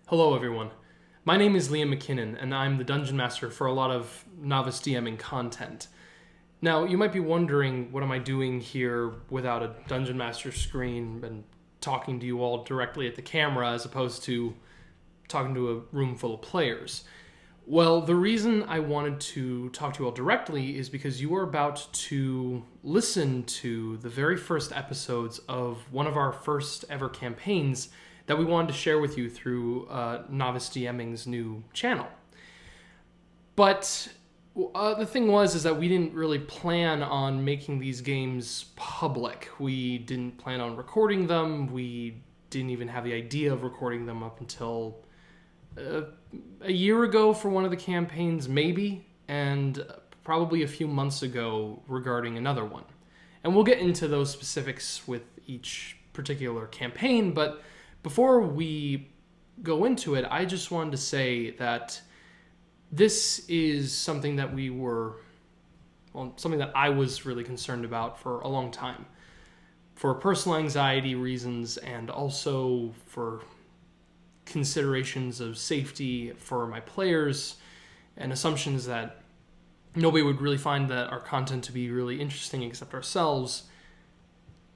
Hello everyone, my name is McKinnon and I'm the Dungeon Master for a lot of Novice DMing content. Now you might be wondering, what am I doing here without a Dungeon Master screen and talking to you all directly at the camera as opposed to talking to a room full of players? Well, the reason I wanted to talk to you all directly is because you are about to listen to the very first episodes of one of our first ever campaigns that we wanted to share with you through Novice DMing's new channel. But the thing is that we didn't really plan on making these games public. We didn't plan on recording them. We didn't even have the idea of recording them up until a year ago for one of the campaigns, maybe, and probably a few months ago regarding another one. And we'll get into those specifics with each particular campaign, but before we go into it, I just wanted to say that this is something that something that I was really concerned about for a long time. For personal anxiety reasons and also for considerations of safety for my players and assumptions that nobody would really find that our content to be really interesting except ourselves.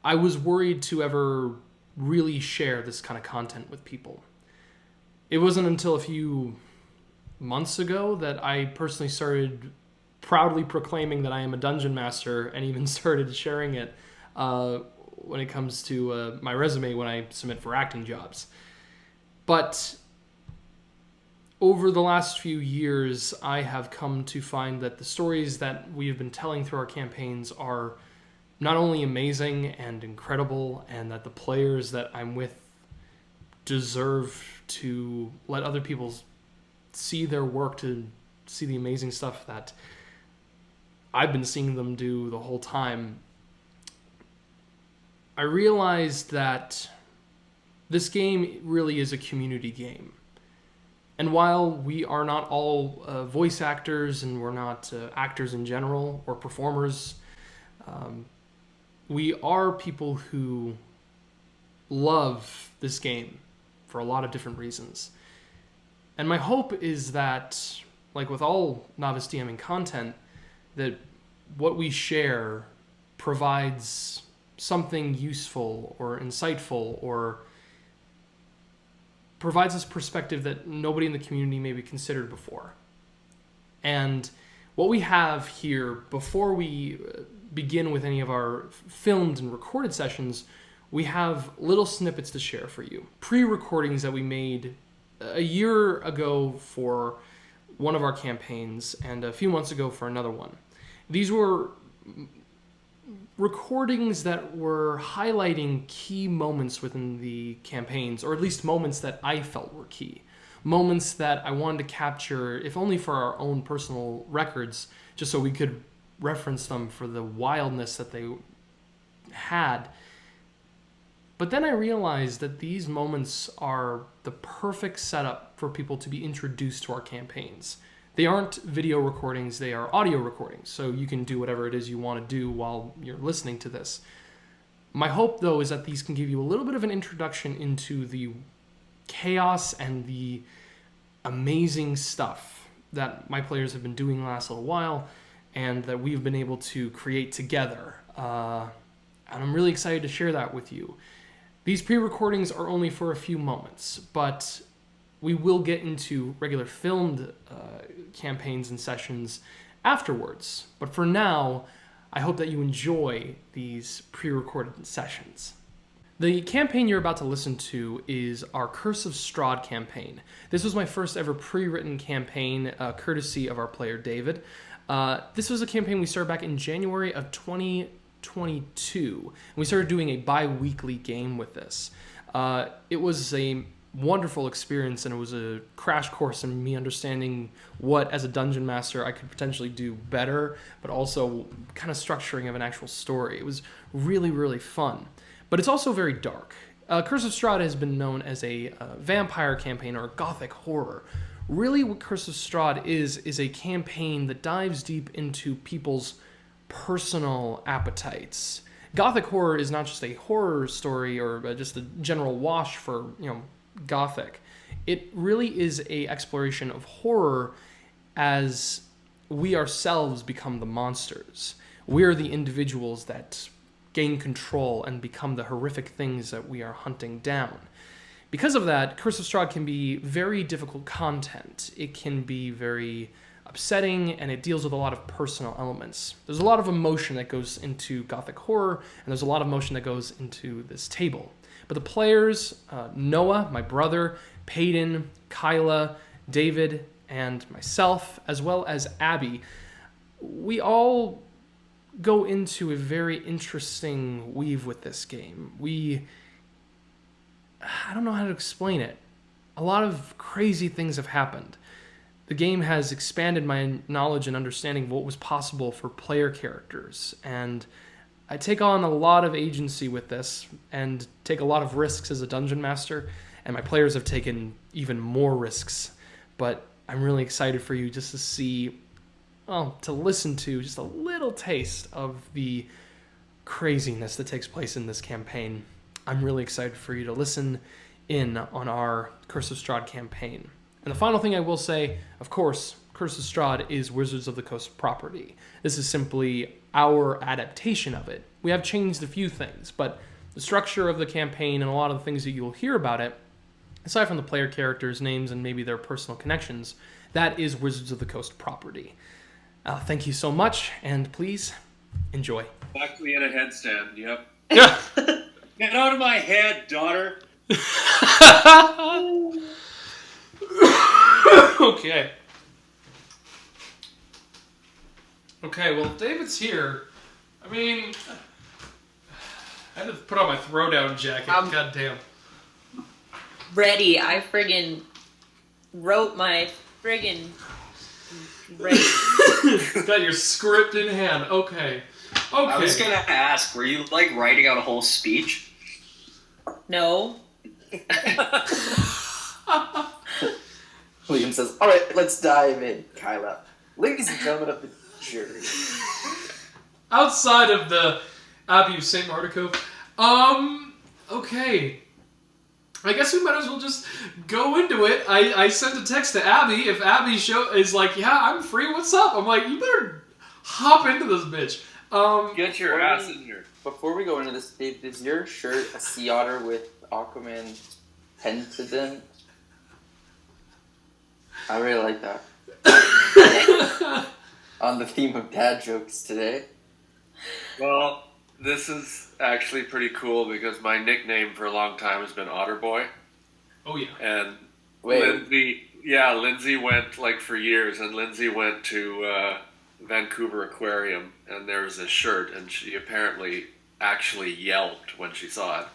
I was worried to ever really share this kind of content with people. It wasn't until a few months ago that I personally started proudly proclaiming that I am a dungeon master and even started sharing it when it comes to my resume when I submit for acting jobs. But over the last few years, I have come to find that the stories that we have been telling through our campaigns are not only amazing and incredible, and that the players that I'm with deserve to let other people see their work, to see the amazing stuff that I've been seeing them do the whole time. I realized that this game really is a community game. And while we are not all voice actors and we're not actors in general or performers, we are people who love this game for a lot of different reasons. And my hope is that, like with all Novice DMing content, that what we share provides something useful or insightful or provides us perspective that nobody in the community maybe considered before. And what we have here before we begin with any of our filmed and recorded sessions, we have little snippets to share for you. Pre-recordings that we made a year ago for one of our campaigns and a few months ago for another one. These were recordings that were highlighting key moments within the campaigns, or at least moments that I felt were key. Moments that I wanted to capture, if only for our own personal records, just so we could reference them for the wildness that they had. But then I realized that these moments are the perfect setup for people to be introduced to our campaigns. They aren't video recordings, they are audio recordings, so you can do whatever it is you want to do while you're listening to this. My hope, though, is that these can give you a little bit of an introduction into the chaos and the amazing stuff that my players have been doing the last little while and that we've been able to create together. And I'm really excited to share that with you. These pre-recordings are only for a few moments, but we will get into regular filmed campaigns and sessions afterwards. But for now, I hope that you enjoy these pre-recorded sessions. The campaign you're about to listen to is our Curse of Strahd campaign. This was my first ever pre-written campaign, courtesy of our player David. This was a campaign we started back in January of 2022. And we started doing a bi-weekly game with this. It was a wonderful experience, and it was a crash course in me understanding what, as a dungeon master, I could potentially do better, but also kind of structuring of an actual story. It was really, really fun. But it's also very dark. Curse of Strahd has been known as a vampire campaign or a gothic horror. Really, what Curse of Strahd is a campaign that dives deep into people's personal appetites. Gothic horror is not just a horror story or just a general wash for, Gothic. it really is a exploration of horror as we ourselves become the monsters. We're the individuals that gain control and become the horrific things that we are hunting down. Because of that, Curse of Strahd can be very difficult content. It can be very upsetting, and it deals with a lot of personal elements. There's a lot of emotion that goes into Gothic horror, and there's a lot of emotion that goes into this table. But the players, Noah, my brother, Padon, Kylah, David, and myself, as well as Abby, we all go into a very interesting weave with this game. I don't know how to explain it. A lot of crazy things have happened. The game has expanded my knowledge and understanding of what was possible for player characters, and I take on a lot of agency with this and take a lot of risks as a dungeon master, and my players have taken even more risks. But I'm really excited for you just to see, to listen to just a little taste of the craziness that takes place in this campaign. I'm really excited for you to listen in on our Curse of Strahd campaign. And the final thing I will say, of course, Curse of Strahd is Wizards of the Coast property. This is simply our adaptation of it. We have changed a few things, but the structure of the campaign and a lot of the things that you'll hear about it, aside from the player characters' names and maybe their personal connections, that is Wizards of the Coast property. Thank you so much, and please enjoy. Actually in a headstand, yep. Yeah. Get out of my head, daughter! Okay. Okay, well, David's here. I mean, I had to put on my throwdown jacket. God damn. Ready. I friggin' wrote my friggin' race. Got your script in hand. Okay. I was gonna ask, were you like writing out a whole speech? No. William says, "Alright, let's dive in, Kylah. Ladies and gentlemen of the jury." Outside of the Abbey of St. Martico, okay. I guess we might as well just go into it. I sent a text to Abby. If Abby is like, yeah, I'm free, what's up? I'm like, you better hop into this bitch. Get your ass in here. Before we go into this, Dave, is your shirt a sea otter with Aquaman's pentadon? I really like that. On the theme of dad jokes today. Well, this is actually pretty cool because my nickname for a long time has been Otterboy. Oh, yeah. And Wait. Lindsay went, like, for years, and Lindsay went to Vancouver Aquarium, and there was a shirt, and she apparently actually yelped when she saw it.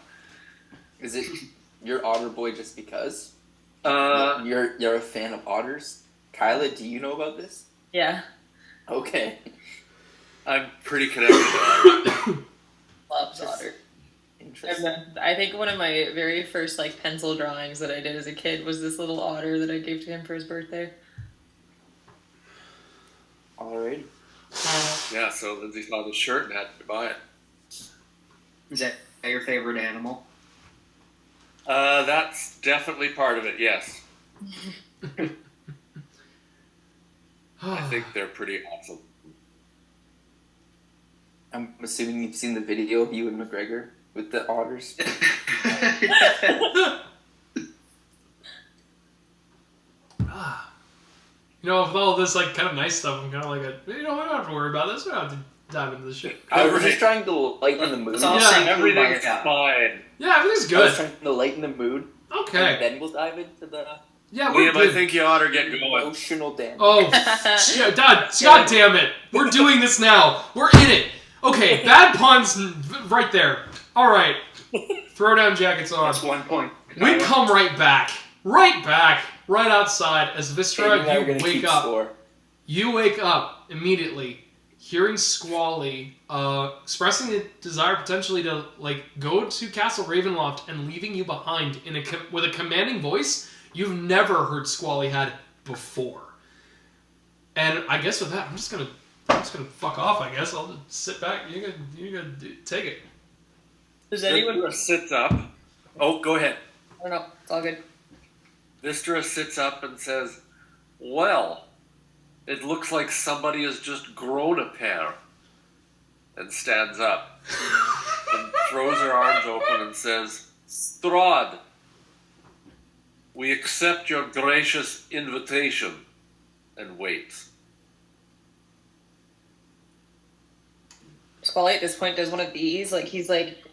Is it your otter boy just because? You're a fan of otters? Kylah, do you know about this? Yeah. Okay. I'm pretty connected to otters. Loves otter. Interesting. I think one of my very first like pencil drawings that I did as a kid was this little otter that I gave to him for his birthday. Alrighty. Yeah, so Lindsay saw the shirt and had to buy it. Is that your favorite animal? That's definitely part of it, yes. I think they're pretty awesome. I'm assuming you've seen the video of you and McGregor with the otters. You know, with all this like kind of nice stuff, I'm kind of like, we don't have to worry about this. We don't have to dive into this shit. I was just trying to lighten the mood. It's all Yeah, saying Everything's yeah. fine. Yeah, everything's I was good. trying to lighten the mood. Okay. And then we'll dive into the Yeah, we're Liam, I good. think you ought to get going. emotional damage. Oh, yeah, God damn it. We're doing this now. We're in it. Okay, bad puns right there. All right. Throw down jackets on. That's 1 point. We come right back. Right outside as Wystera, Maybe we're you gonna wake keep up. score. You wake up immediately, hearing Squally expressing the desire potentially to like go to Castle Ravenloft and leaving you behind in with a commanding voice you've never heard Squally had before. And I guess with that, I'm just gonna fuck off. I guess I'll just sit back. You gotta take it. Does anyone? Wystera sits up. Oh, go ahead. I don't know. It's all good. Wystera sits up and says, "Well, it looks like somebody has just grown a pair." And stands up and throws her arms open and says, "Strahd, we accept your gracious invitation," and waits. Squally at this point does one of these, like he's like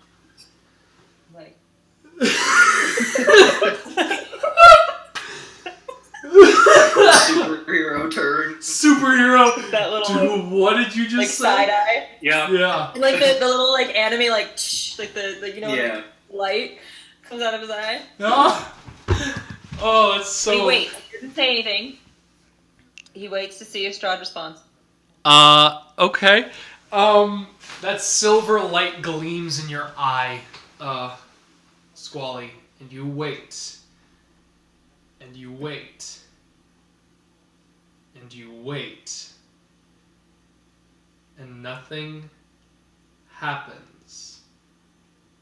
Superhero turn. Superhero. that little Dude, what did you like just say? side eye. Yeah. Yeah. And, like the little like anime like like the you know Yeah. light comes out of his eye. Ah. Oh, that's so. He waits. He doesn't say anything. He waits to see if Strahd responds. Okay. That silver light gleams in your eye, Squally, and you wait. And you wait. And you wait. And nothing happens.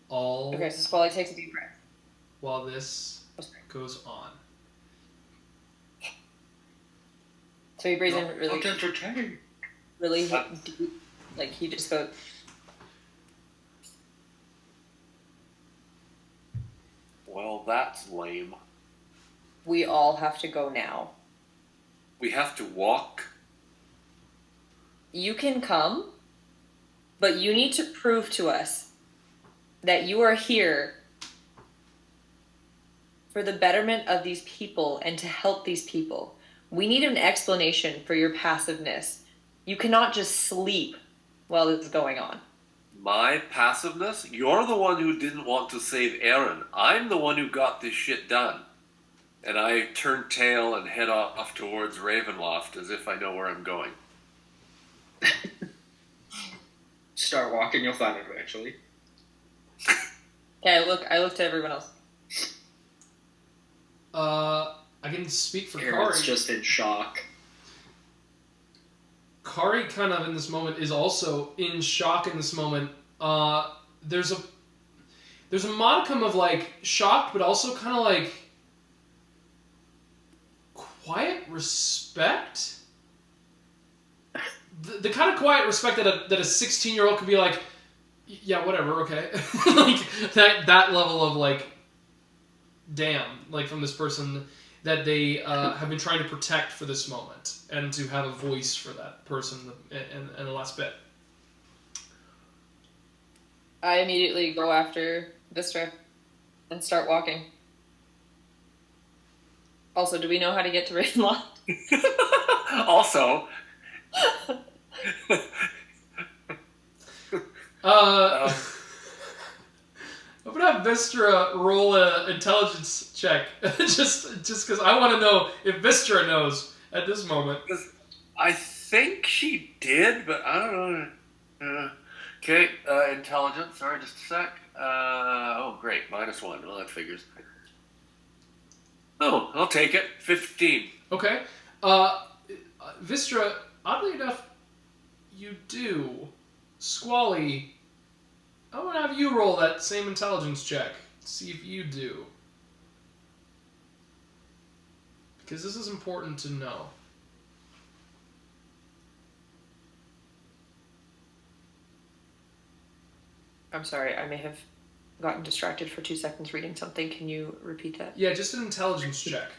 All Okay, so Squally takes a deep breath. while this goes on. So he breathes in Not really entertained. deep. Like he just goes. Well, that's lame. We all have to go now. We have to walk. You can come, but you need to prove to us that you are here for the betterment of these people and to help these people. We need an explanation for your passiveness. You cannot just sleep while this is going on. My passiveness? You're the one who didn't want to save Eren. I'm the one who got this shit done. And I turn tail and head off towards Ravenloft as if I know where I'm going. Start walking, you'll find it eventually. Okay, I look to everyone else. I can speak for Kari. Eren's just in shock. Kari kind of in this moment is also in shock in this moment. There's a modicum of like shocked, but also kind of like quiet respect. The kind of quiet respect that a 16-year-old could be like, yeah, whatever, okay, like that level of like, damn, like from this person that they have been trying to protect for this moment and to have a voice for that person in the last bit. I immediately go after Wystera and start walking. Also, do we know how to get to Ravenloft? Also, I'm gonna have Wystera roll an intelligence check, just because I want to know if Wystera knows at this moment. I think she did, but I don't know. Okay, intelligence. Sorry, just a sec. Oh, great. -1. Well, that figures. Oh, I'll take it. 15. Okay. Wystera, oddly enough, you do. Squally, I'm gonna have you roll that same intelligence check. See if you do. Because this is important to know. I'm sorry, I may have gotten distracted for 2 seconds reading something. Can you repeat that? Yeah, just an intelligence check.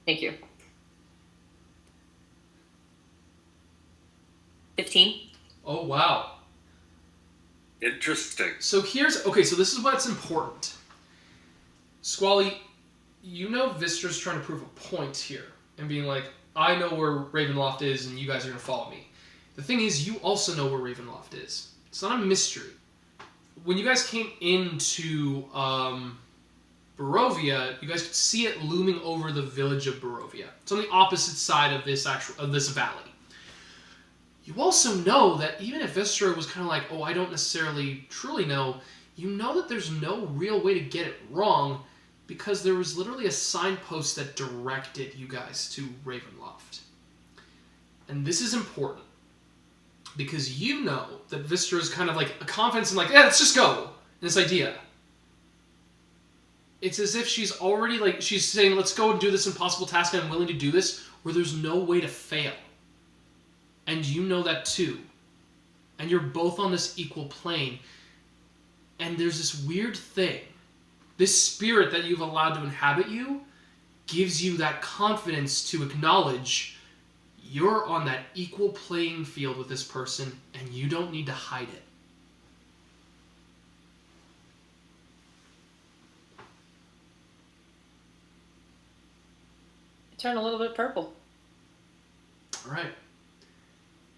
Thank you. 15. Oh, wow. Interesting. So so this is what's important. Squally, you know Wystera's trying to prove a point here and being like, I know where Ravenloft is and you guys are going to follow me. The thing is, you also know where Ravenloft is. It's not a mystery. When you guys came into Barovia, you guys could see it looming over the village of Barovia. It's on the opposite side of this valley. You also know that even if Wystera was kind of like, oh, I don't necessarily truly know, you know that there's no real way to get it wrong because there was literally a signpost that directed you guys to Ravenloft. And this is important because you know that Wystera is kind of like a confidence in like, yeah, let's just go, this idea. it's as if she's already, like, she's saying, let's go and do this impossible task, and I'm willing to do this, where there's no way to fail. And you know that too. And you're both on this equal plane. And there's this weird thing. This spirit that you've allowed to inhabit you gives you that confidence to acknowledge you're on that equal playing field with this person, and you don't need to hide it. Turn a little bit purple. All right.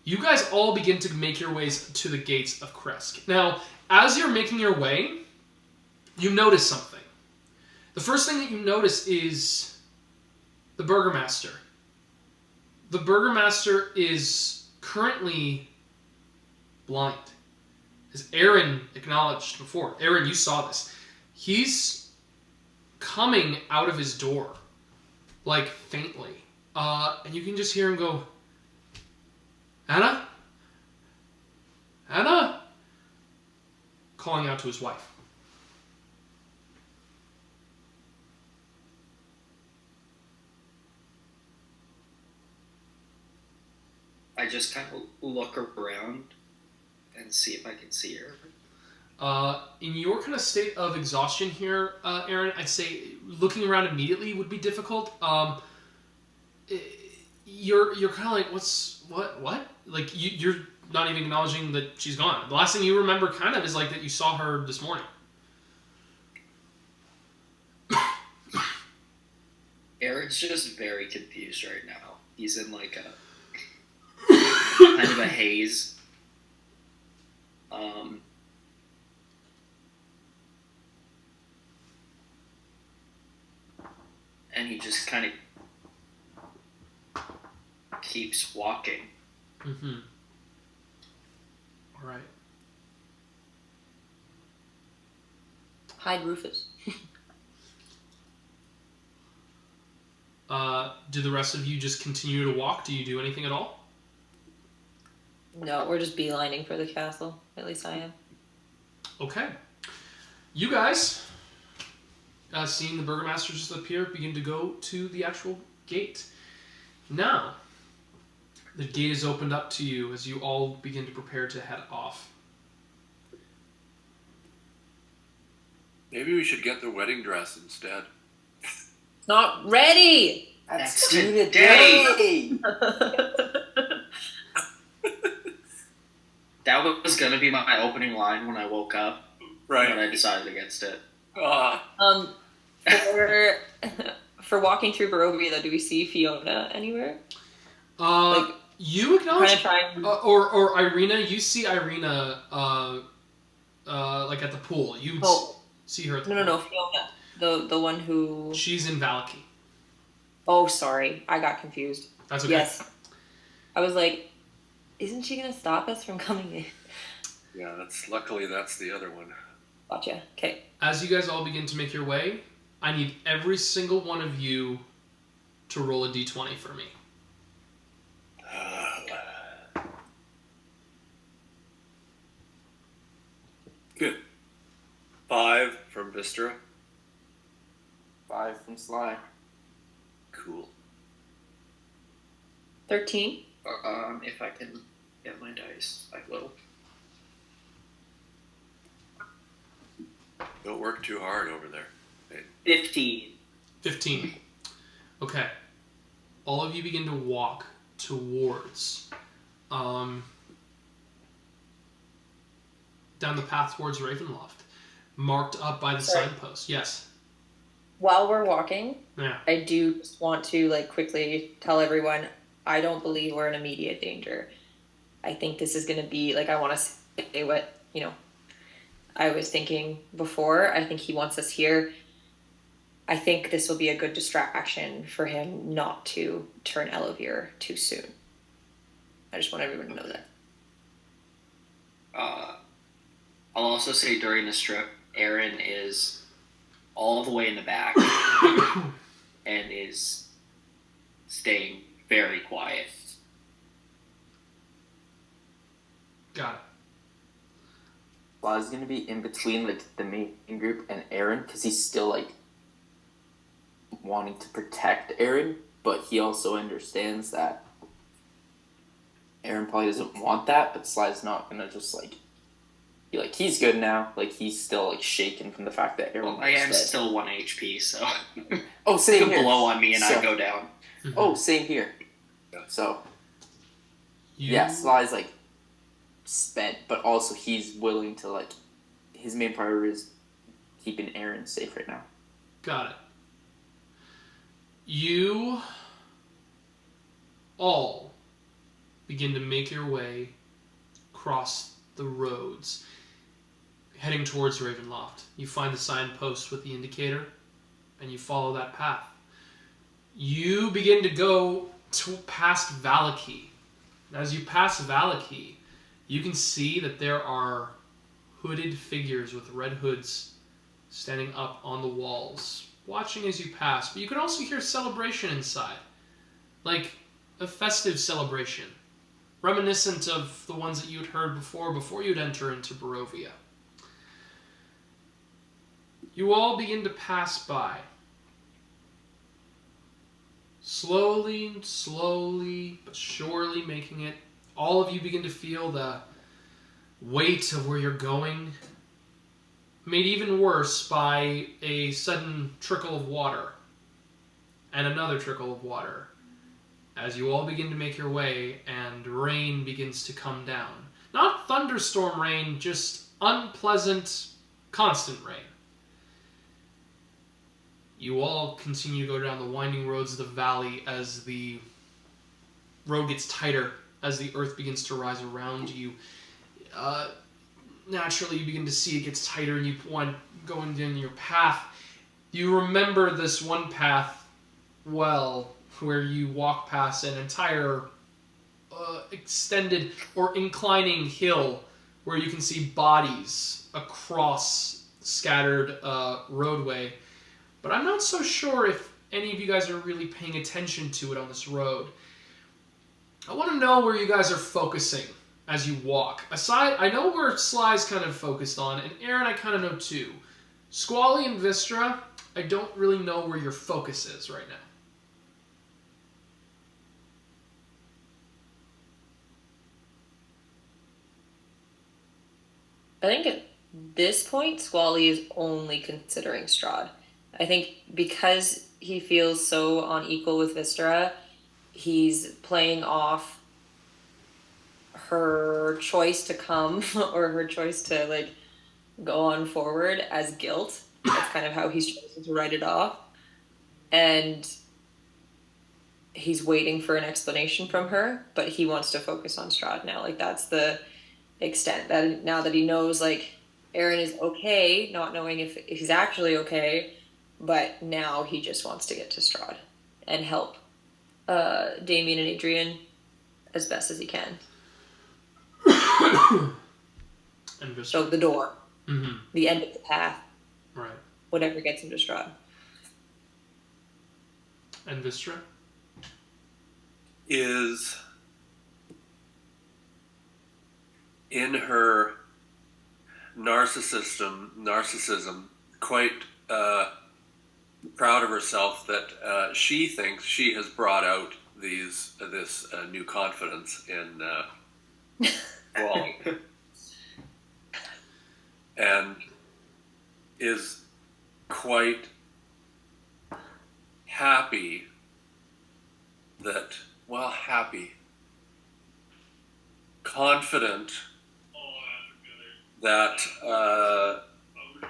You guys all begin to make your ways to the gates of Kresk. Now, as you're making your way, you notice something. The first thing that you notice is the Burgomaster. The Burgomaster is currently blind. As Eren acknowledged before. Eren, you saw this. He's coming out of his door, like faintly. And you can just hear him go, Anna? Anna? Calling out to his wife. I just kind of look around and see if I can see her. In your kind of state of exhaustion here, Eren, I'd say looking around immediately would be difficult. You're kind of like, what? Like, you're not even acknowledging that she's gone. The last thing you remember kind of is like that you saw her this morning. Eren's just very confused right now. He's in like a kind of a haze. And he just kind of keeps walking. Mm-hmm. All right. Hide Rufus. Do the rest of you just continue to walk? Do you do anything at all? No, we're just beelining for the castle. At least I am. Okay. You guys, seeing the Burgomaster just appear, begin to go to the actual gate. Now, the gate is opened up to you as you all begin to prepare to head off. Maybe we should get the wedding dress instead. Not ready! That's Do today. today. That was going to be my opening line when I woke up, but I decided against it. For walking through Barovia, though, do we see Fiona anywhere? You acknowledge, Trying or Irina. You see Irina, like at the pool. You see her at the pool. No, Fiona, the one who. She's in Valaki. Oh, sorry, I got confused. That's okay. Yes, I was like, isn't she gonna stop us from coming in? Yeah, luckily that's the other one. Gotcha. Okay. As you guys all begin to make your way, I need every single one of you to roll a d20 for me. Good. 5 from Wystera. 5 from Sly. Cool. 13. If I can get my dice, I will. Don't work too hard over there. 15. 15. Okay. All of you begin to walk towards, down the path towards Ravenloft, marked up by the signpost. Yes. While we're walking, Yeah. I do just want to quickly tell everyone I don't believe we're in immediate danger. I think this is going to be I want to say what I was thinking before. I think he wants us here. I think this will be a good distraction for him not to turn Elovir too soon. I just want everyone to know that. I'll also say during this trip, Eren is all the way in the back and is staying very quiet. Got it. Sly's gonna be in between the main group and Eren because he's still wanting to protect Eren, but he also understands that Eren probably doesn't want that, but Sly's not gonna just be like, he's good now. Like, he's still shaken from the fact that Eren. Well, I am still 1 HP, so oh, same you here. blow on me and I go down. Mhm. Oh, same here. So You- yeah, Sly's spent, but also he's willing to his main priority is keeping Eren safe right now. Got it. You all begin to make your way across the roads, heading towards Ravenloft. You find the signpost with the indicator, and you follow that path. You begin to go past Valaki. As you pass Valaki, you can see that there are hooded figures with red hoods standing up on the walls, watching as you pass. But you can also hear celebration inside, like a festive celebration, reminiscent of the ones that you'd heard before you'd enter into Barovia. You all begin to pass by. Slowly, but surely making it. All of you begin to feel the weight of where you're going, made even worse by a sudden trickle of water and another trickle of water as you all begin to make your way and rain begins to come down. Not thunderstorm rain, just unpleasant, constant rain. You all continue to go down the winding roads of the valley as the road gets tighter, as the earth begins to rise around you. Naturally, you begin to see it gets tighter and you want going down your path. You remember this one path well, where you walk past an entire extended or inclining hill where you can see bodies across scattered roadway. But I'm not so sure if any of you guys are really paying attention to it on this road. I want to know where you guys are focusing as you walk. Aside, I know where Sly's kind of focused on, and Eren I kind of know too. Squally and Wystera, I don't really know where your focus is right now. I think at this point, Squally is only considering Strahd. I think because he feels so unequal with Wystera, he's playing off her choice to come or her choice to go on forward as guilt. That's kind of how he's chosen to write it off. And he's waiting for an explanation from her, but he wants to focus on Strahd now. That's the extent that now that he knows Eren is okay, not knowing if he's actually okay, but now he just wants to get to Strahd and help Damien and Adrian as best as he can. And Wystera. So the door, Mm-hmm. the end of the path, Right. whatever gets him to Strahd. And Wystera? Is in her narcissism quite proud of herself that she thinks she has brought out this new confidence in Squally, and is quite happy confident that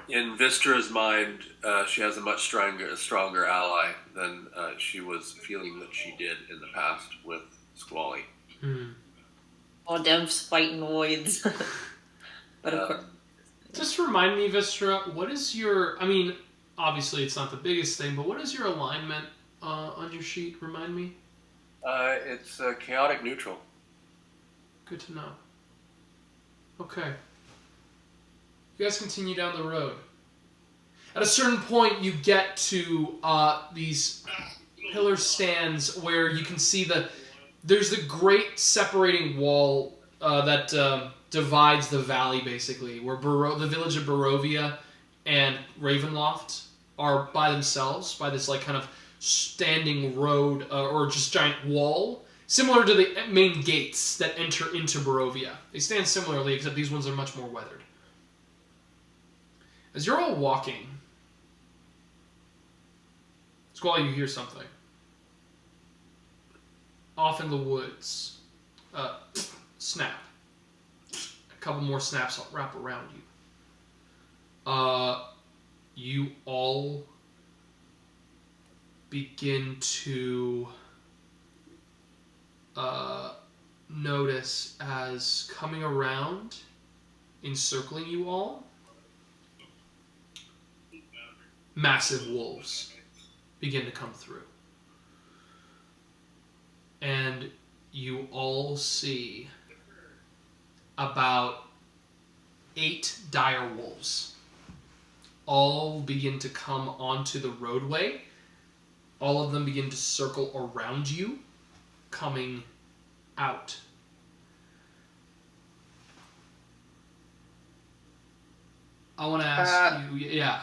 in Wystera's mind, she has a much stronger ally than she was feeling that she did in the past with Squally. Hmm. All Dev's fighting voids. But of course. Just remind me, Wystera, what is your... I mean, obviously it's not the biggest thing, but what is your alignment on your sheet? Remind me. It's chaotic neutral. Good to know. Okay. You guys continue down the road. At a certain point, you get to these pillar stands where you can see there's the great separating wall that divides the valley, basically, where the village of Barovia and Ravenloft are by themselves, by this like kind of standing road or just giant wall, similar to the main gates that enter into Barovia. They stand similarly, except these ones are much more weathered. As you're all walking, Squally, you hear something. Off in the woods. Snap. A couple more snaps wrap around you. You all begin to notice as coming around, encircling you all, massive wolves begin to come through. And you all see about 8 dire wolves all begin to come onto the roadway. All of them begin to circle around you, coming out. I want to ask you, yeah.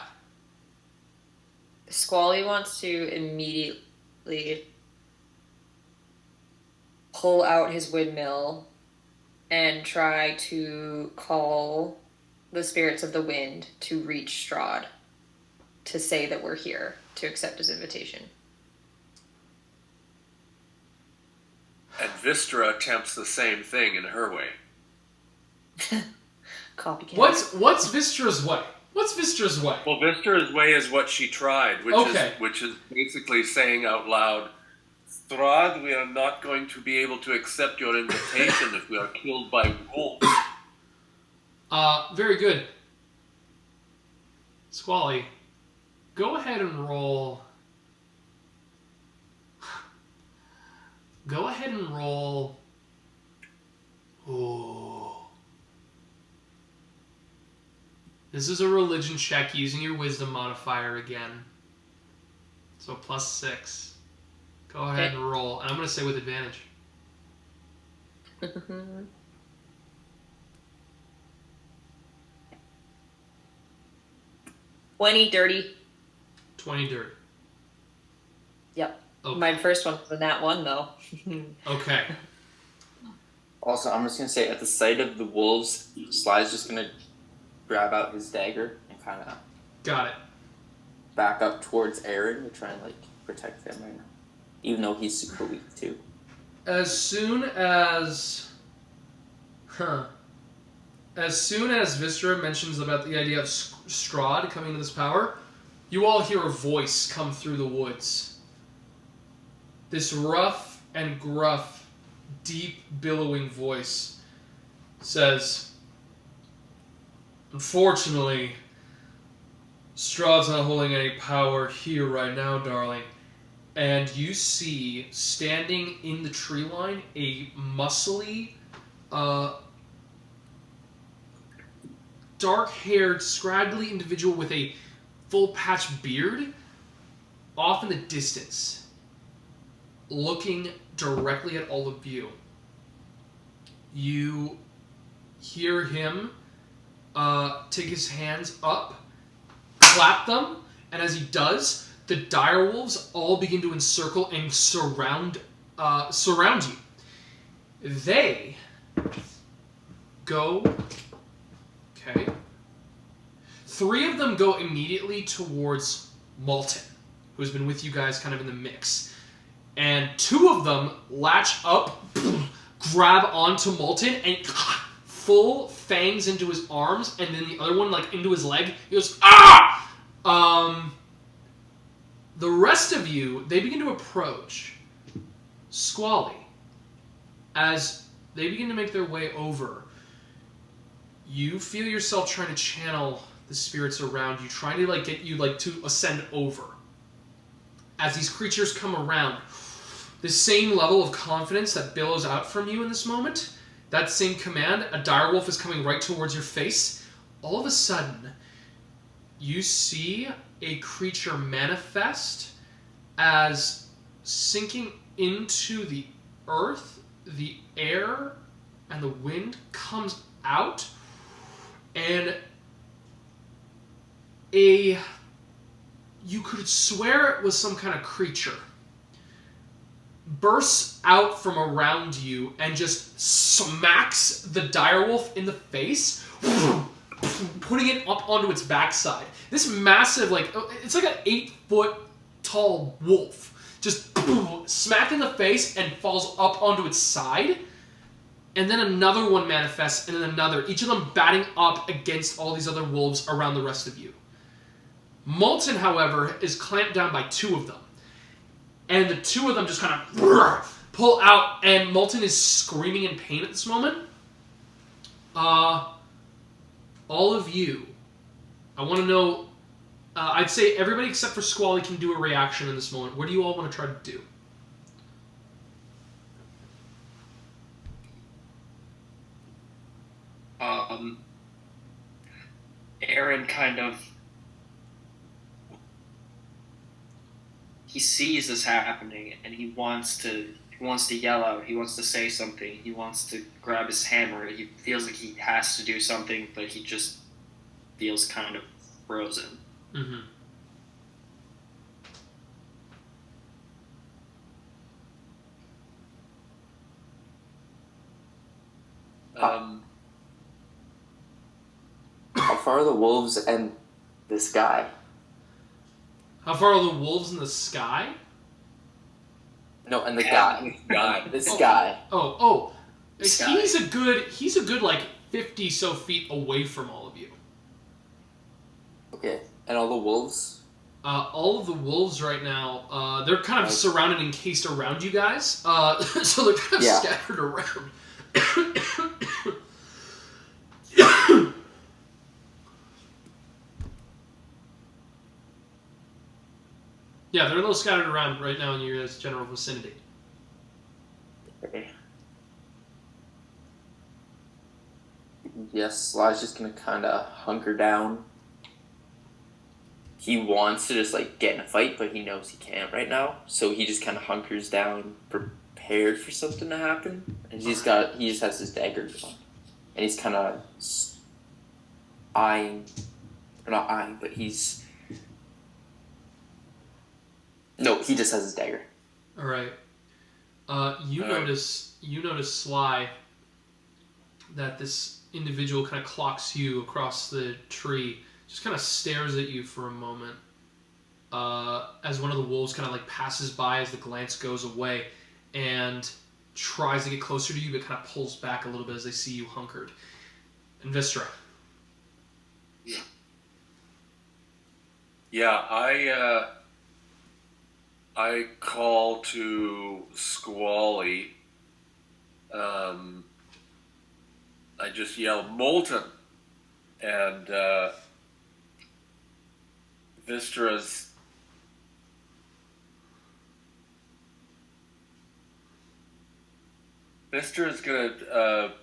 Squally wants to immediately pull out his windmill and try to call the spirits of the wind to reach Strahd to say that we're here, to accept his invitation. And Wystera attempts the same thing in her way. Copycat. What's Vystera's way? What's Vystera's way? Well, Wystera's way is what she tried, which is basically saying out loud, Strahd, we are not going to be able to accept your invitation if we are killed by wolves. Very good. Squally, go ahead and roll. Go ahead and roll. Ooh. This is a religion check using your wisdom modifier again. So +6. Go ahead and roll. And I'm going to say with advantage. 20 dirty. 20 dirty. Yep. Okay. My first one was in that one, though. Okay. Also, I'm just going to say, at the sight of the wolves, Sly's just going to grab out his dagger and kind of Got it. back up towards Eren to try and, like, protect him right now. Even though he's super weak, too. As soon as Wystera mentions about the idea of Strahd coming to this power, you all hear a voice come through the woods. This rough and gruff, deep, billowing voice says, "Unfortunately, Strahd's not holding any power here right now, darling." And you see, standing in the tree line, a muscly, dark-haired, scraggly individual with a full-patch beard off in the distance, looking directly at all of you. You hear him take his hands up, clap them, and as he does, the direwolves all begin to encircle and surround you. They go... Okay. 3 of them go immediately towards Malton, who has been with you guys kind of in the mix. And 2 of them latch up, grab onto Malton, and full fangs into his arms, and then the other one, like, into his leg. He goes, "Ah!" The rest of you, they begin to approach Squally. As they begin to make their way over, you feel yourself trying to channel the spirits around you, trying to get you to ascend over. As these creatures come around, the same level of confidence that billows out from you in this moment, that same command, a direwolf is coming right towards your face. All of a sudden, you see a creature manifest as sinking into the earth, the air, and the wind comes out, and you could swear it was some kind of creature, bursts out from around you and just smacks the direwolf in the face, putting it up onto its backside. This massive, it's like an 8-foot tall wolf, just smacked in the face and falls up onto its side. And then another one manifests, and then another, each of them batting up against all these other wolves around the rest of you. Molten, however, is clamped down by 2 of them. And the 2 of them just kind of pull out, and Molten is screaming in pain at this moment. All of you, I want to know, I'd say everybody except for Squally can do a reaction in this moment. What do you all want to try to do? Eren kind of, he sees this happening and he wants to yell out, he wants to say something, he wants to grab his hammer, he feels like he has to do something, but he just feels kind of frozen. Mm-hmm. How far are the wolves and this guy? How far are the wolves in the sky? No, and the guy. Guy. This guy. Oh. This guy. He's a good 50 so feet away from all of you. Okay. And all the wolves? All of the wolves right now, they're kind of surrounded and encased around you guys. So they're kind of scattered around. Yeah, they're a little scattered around right now in your guys' general vicinity. Okay. Yes, Sly's just gonna kind of hunker down. He wants to just get in a fight, but he knows he can't right now. So he just kind of hunkers down, prepared for something to happen. And he just has his dagger drawn, and he's kind of eyeing, or not eyeing, but he's. No, he just has his dagger. All right. You notice Sly, that this individual kind of clocks you across the tree, just kind of stares at you for a moment, as one of the wolves kind of passes by as the glance goes away, and tries to get closer to you, but kind of pulls back a little bit as they see you hunkered. And Wystera. Yeah, I call to Squally. I just yell, Molten! And Wystera's gonna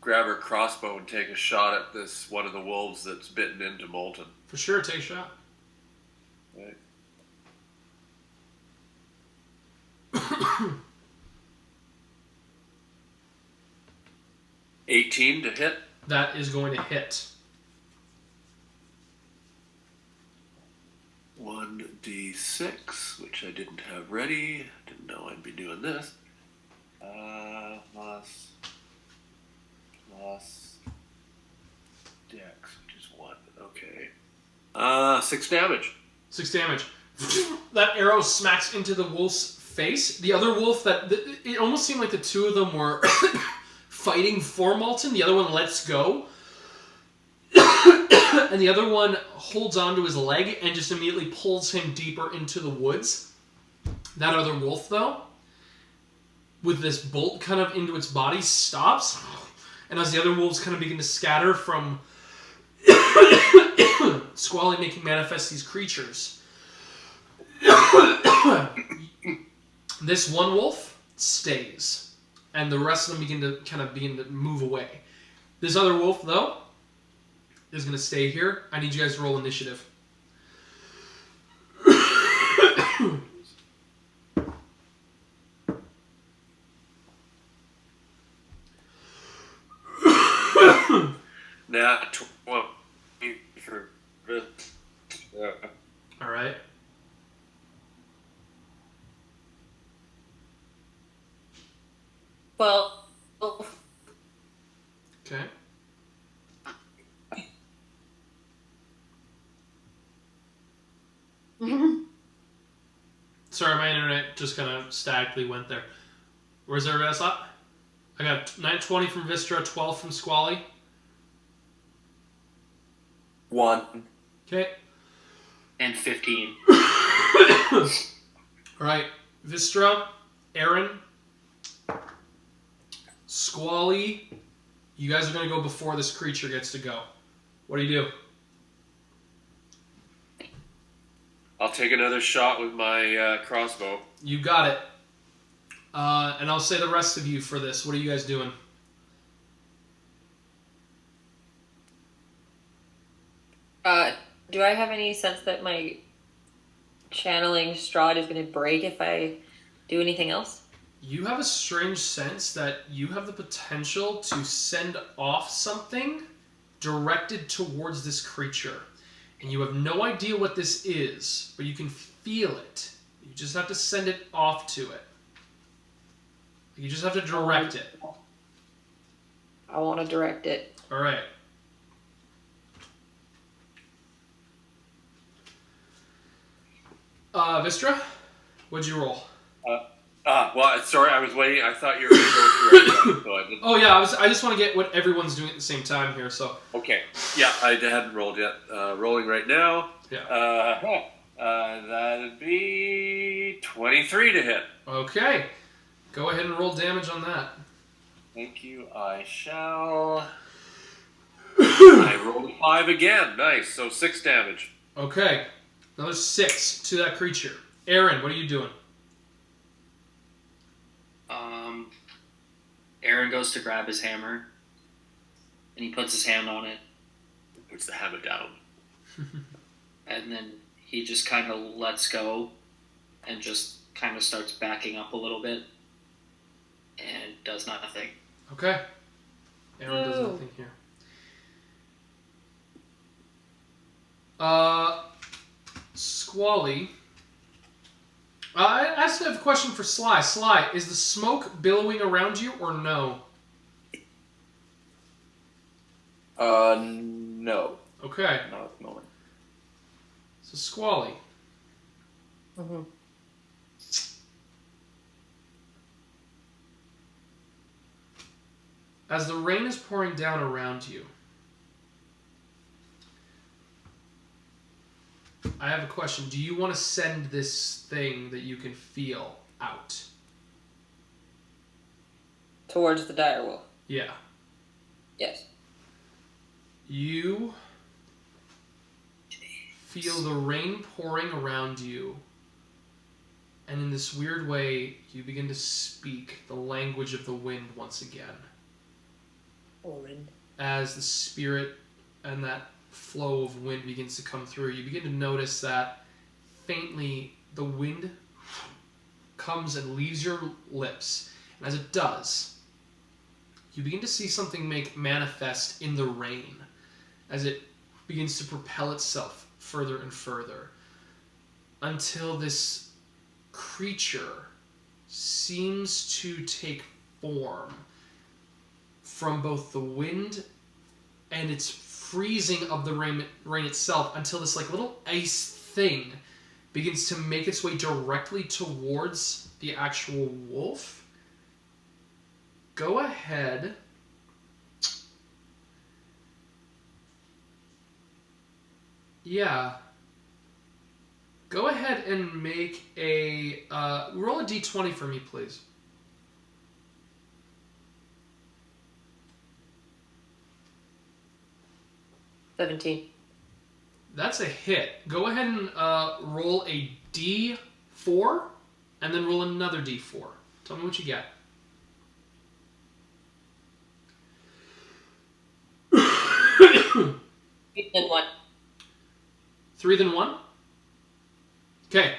grab her crossbow and take a shot at this one of the wolves that's bitten into Molten. For sure, take a shot. Right. 18 to hit. That is going to hit. 1d6, which I didn't have ready. Didn't know I'd be doing this. Plus dex, which is 1. Okay. 6 damage. 6 damage. That arrow smacks into the wolf's face. The other wolf, it almost seemed like the 2 of them were fighting for Molten. The other one lets go. And the other one holds onto his leg and just immediately pulls him deeper into the woods. That other wolf, though, with this bolt kind of into its body, stops. And as the other wolves kind of begin to scatter from Squally making manifest these creatures, this one wolf stays. And the rest of them begin to move away. This other wolf, though, is going to stay here. I need you guys to roll initiative. Nat 20 for Well, Okay. Sorry, my internet just kind of statically went there. Where's everybody else at? I got 20 from Wystera, 12 from Squally. 1. Okay. And 15. All right. Wystera, Eren, Squally. You guys are going to go before this creature gets to go. What do you do? I'll take another shot with my crossbow. You got it. And I'll say the rest of you for this. What are you guys doing? do I have any sense that my channeling Strahd is going to break if I do anything else? You have a strange sense that you have the potential to send off something directed towards this creature. And you have no idea what this is, but you can feel it. You just have to send it off to it. You just have to direct it. I want to direct it. All right. Wystera, what'd you roll? Well, sorry, I was waiting. I thought you were going to go through it. So I didn't. Oh yeah, I just want to get what everyone's doing at the same time here. So Okay. Yeah, I hadn't rolled yet. Rolling right now. yeah. That'd be 23 to hit. Okay. Go ahead and roll damage on that. Thank you. I shall. I rolled a 5 again. Nice. So 6 damage. Okay. Another 6 to that creature. Eren, what are you doing? Eren goes to grab his hammer, and he puts his hand on it, Puts the hammer down. and then he just kind of lets go, and just kind of starts backing up a little bit, and does nothing. Okay. Eren does No. nothing here. Squally. I actually have a question for Sly. Sly, is the smoke billowing around you or no? No. Okay. Not at the moment. So Squally. Mm-hmm. As the rain is pouring down around you, I have a question. Do you want to send this thing that you can feel out? Towards the direwolf. Yeah. Yes. You feel the rain pouring around you, and in this weird way, you begin to speak the language of the wind once again. Orin. As the spirit and that flow of wind begins to come through, you begin to notice that faintly the wind comes and leaves your lips. And as it does, you begin to see something manifest in the rain as it begins to propel itself further and further until this creature seems to take form from both the wind and its freezing of the rain itself, until this like little ice thing begins to make its way directly towards the actual wolf. Go ahead. Yeah. Go ahead and make a roll a d20 for me, please. $17. That's a hit. Go ahead and roll a d4, and then roll another d4. Tell me what you get. Then what? 3 then 1? Okay.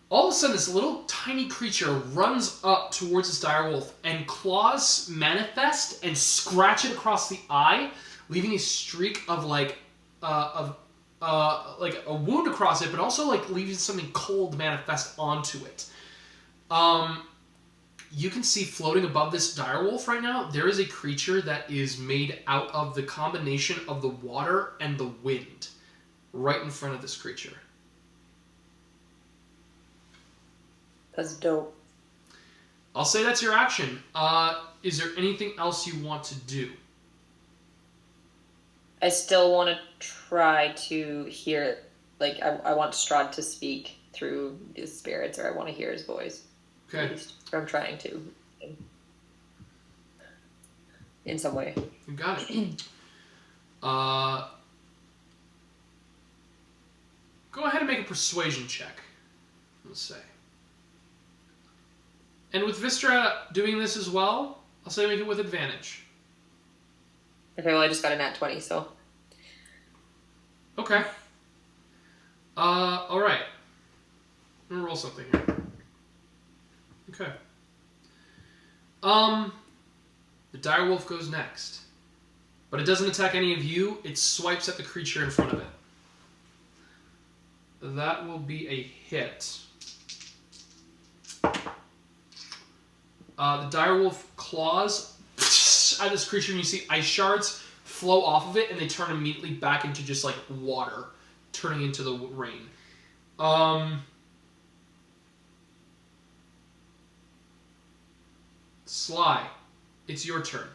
All of a sudden, this little tiny creature runs up towards this direwolf, and claws manifest and scratch it across the eye, leaving a streak of like a wound across it, but also like leaving something cold manifest onto it. you can see floating above this direwolf right now, there is a creature that is made out of the combination of the water and the wind right in front of this creature. That's dope. I'll say that's your action. Is there anything else you want to do? I still want to try to hear, like, I want Strahd to speak through his spirits, or I want to hear his voice. Okay. At least. Or I'm trying to. In some way. You got it. Go ahead and make a persuasion check. Let's say. And with Wystera doing this as well, I'll say make it with advantage. Okay, well, I just got a nat 20, so. Okay. Alright. I'm gonna roll something here. Okay. The direwolf goes next. But it doesn't attack any of you, it swipes at the creature in front of it. That will be a hit. The direwolf claws at this creature, and you see ice shards flow off of it, and they turn immediately back into just like water, turning into the rain. Sly, it's your turn.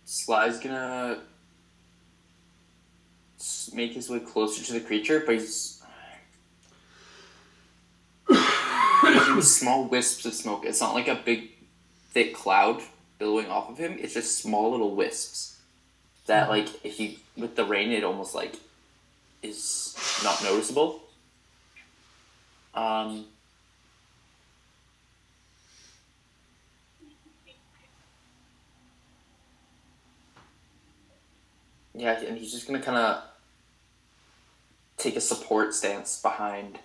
Sly's gonna make his way closer to the creature, but he's making small wisps of smoke. It's not like a big, thick cloud billowing off of him. It's just small little wisps that, like, if you with the rain, it almost like is not noticeable. Yeah, and he's just gonna kind of take a support stance behind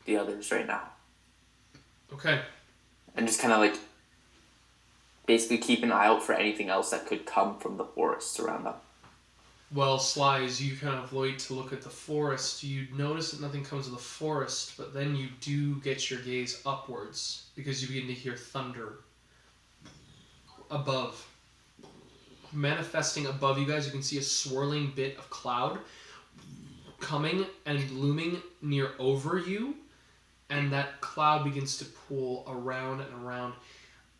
the others right now. Okay. And just kind of like basically keep an eye out for anything else that could come from the forest around them. Well, Sly, as you kind of wait to look at the forest, you notice that nothing comes of the forest, but then you do get your gaze upwards because you begin to hear thunder above. Manifesting above you guys, you can see a swirling bit of cloud coming and looming near over you, and that cloud begins to pull around and around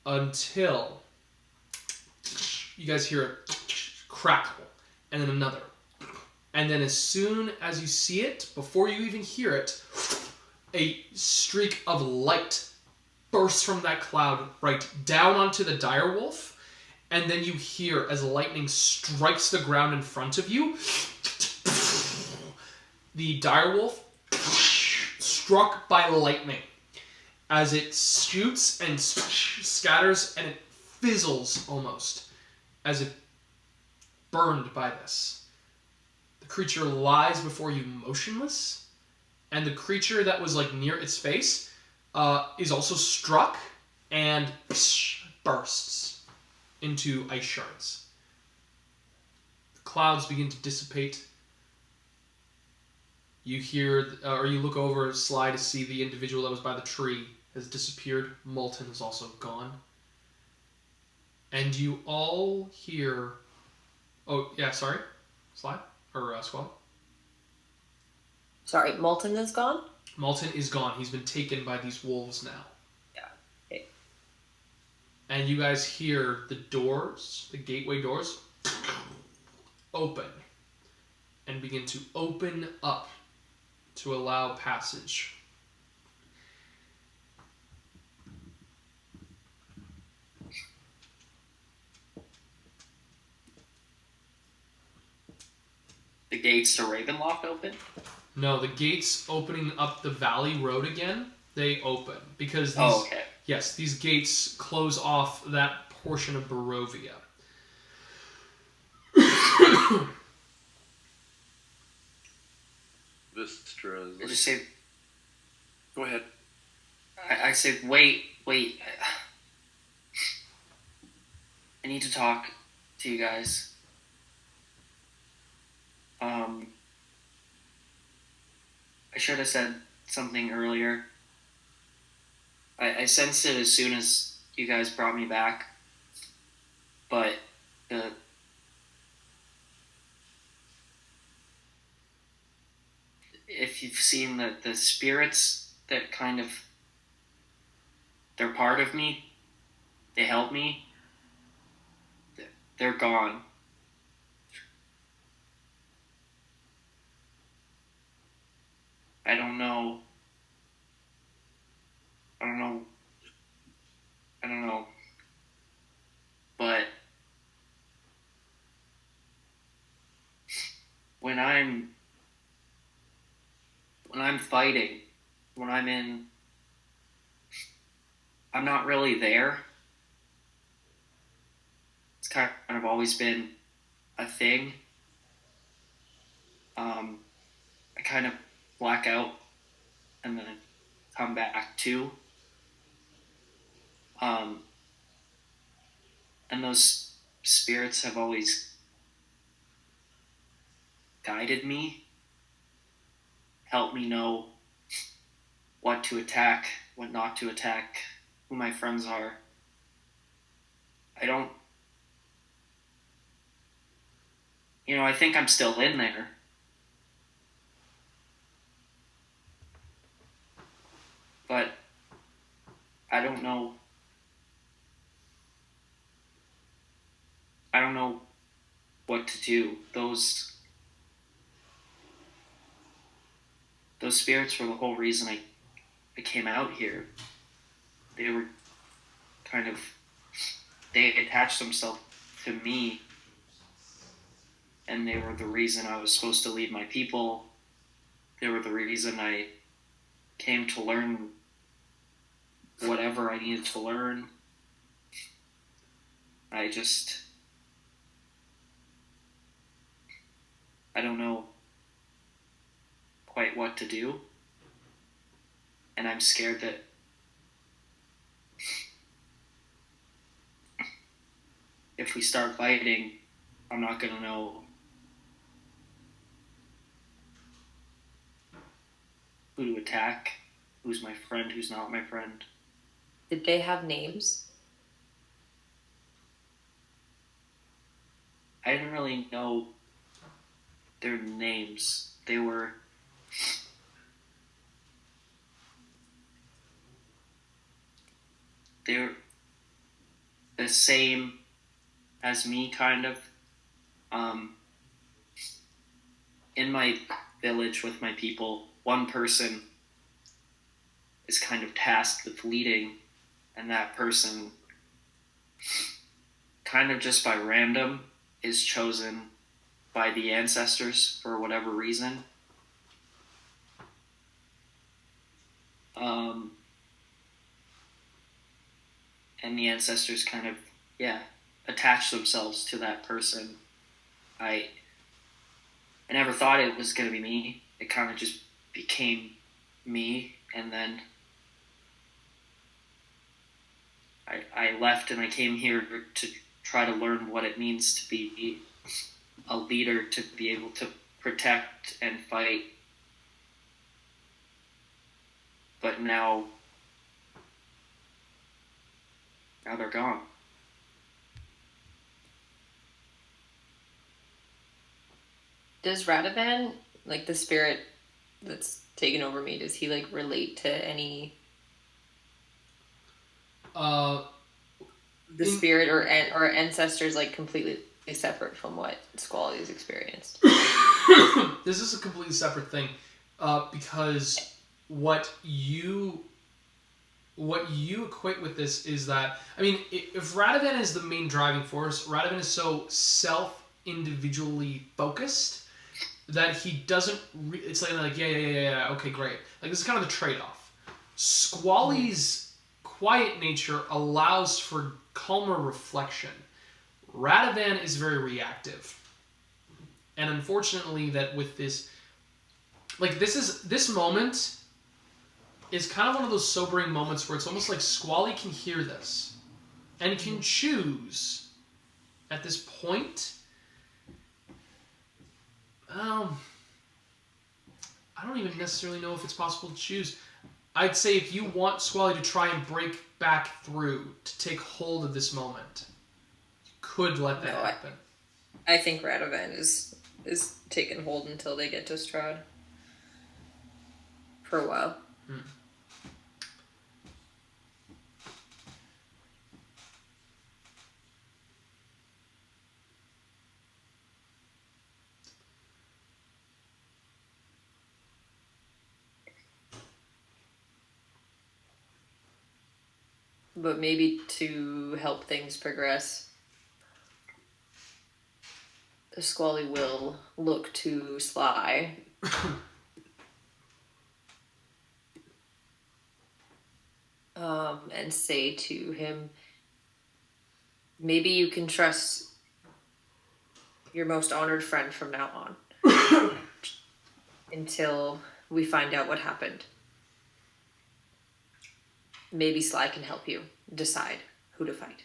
until you guys hear a crackle, and then another. And then as soon as you see it, before you even hear it, a streak of light bursts from that cloud right down onto the direwolf. And then you hear, as lightning strikes the ground in front of you, the direwolf struck by lightning as it shoots and scatters, and it fizzles almost as if burned by this. The creature lies before you motionless, and the creature that was like near its face is also struck and bursts into ice shards. The clouds begin to dissipate. You hear, or you look over Sly to see the individual that was by the tree has disappeared. Molten is also gone. And you all hear... Oh, yeah, sorry? Sly? Or Squall? Sorry, Molten is gone? Molten is gone. He's been taken by these wolves now. Okay. And you guys hear the doors, the gateway doors, open and begin to open up to allow passage. The gates to Ravenloft open? No, the gates opening up the valley road again, they open. Because these gates close off that portion of Barovia. just say, Go ahead. I say, wait. I need to talk to you guys. I should have said something earlier. I sensed it as soon as you guys brought me back. But if you've seen the spirits that kind of, they're part of me, they help me, they're gone. I don't know. But when I'm fighting, I'm not really there. It's kind of always been a thing. I kind of black out and then come back too. And those spirits have always guided me, helped me know what to attack, what not to attack, who my friends are. I think I'm still in there. But I don't know what to do. Those spirits were the whole reason I came out here. They were they attached themselves to me, and they were the reason I was supposed to leave my people. They were the reason I came to learn whatever I needed to learn. I don't know quite what to do. And I'm scared that if we start fighting, I'm not going to know who to attack, who's my friend, who's not my friend. Did they have names? I didn't really know their names. They're the same as me, kind of. In my village with my people, one person is kind of tasked with leading, and that person, kind of just by random, is chosen by the ancestors for whatever reason. And the ancestors kind of, attach themselves to that person. I never thought it was going to be me. It kind of just became me, and then I left and I came here to try to learn what it means to be a leader, to be able to protect and fight. But now they're gone. Does Radovan, like the spirit that's taken over me, does he like relate to any spirit or ancestors, like completely separate from what Squally has experienced? This is a completely separate thing, because what you equate with this is that, I mean, if Radovan is the main driving force, Radovan is so self-individually focused that he doesn't it's like yeah, okay, great. Like, this is kind of the trade-off. Squally's quiet nature allows for calmer reflection. Radovan is very reactive. And unfortunately, that with this like this moment is kind of one of those sobering moments where it's almost like Squally can hear this and can choose at this point. I don't even necessarily know if it's possible to choose. I'd say if you want Squally to try and break back through, to take hold of this moment, you could let that happen. I think Radovan is taking hold until they get to Strahd. For a while. But maybe to help things progress, Squally will look to Sly. And say to him, maybe you can trust your most honored friend from now on. Until we find out what happened. Maybe Sly can help you decide who to fight.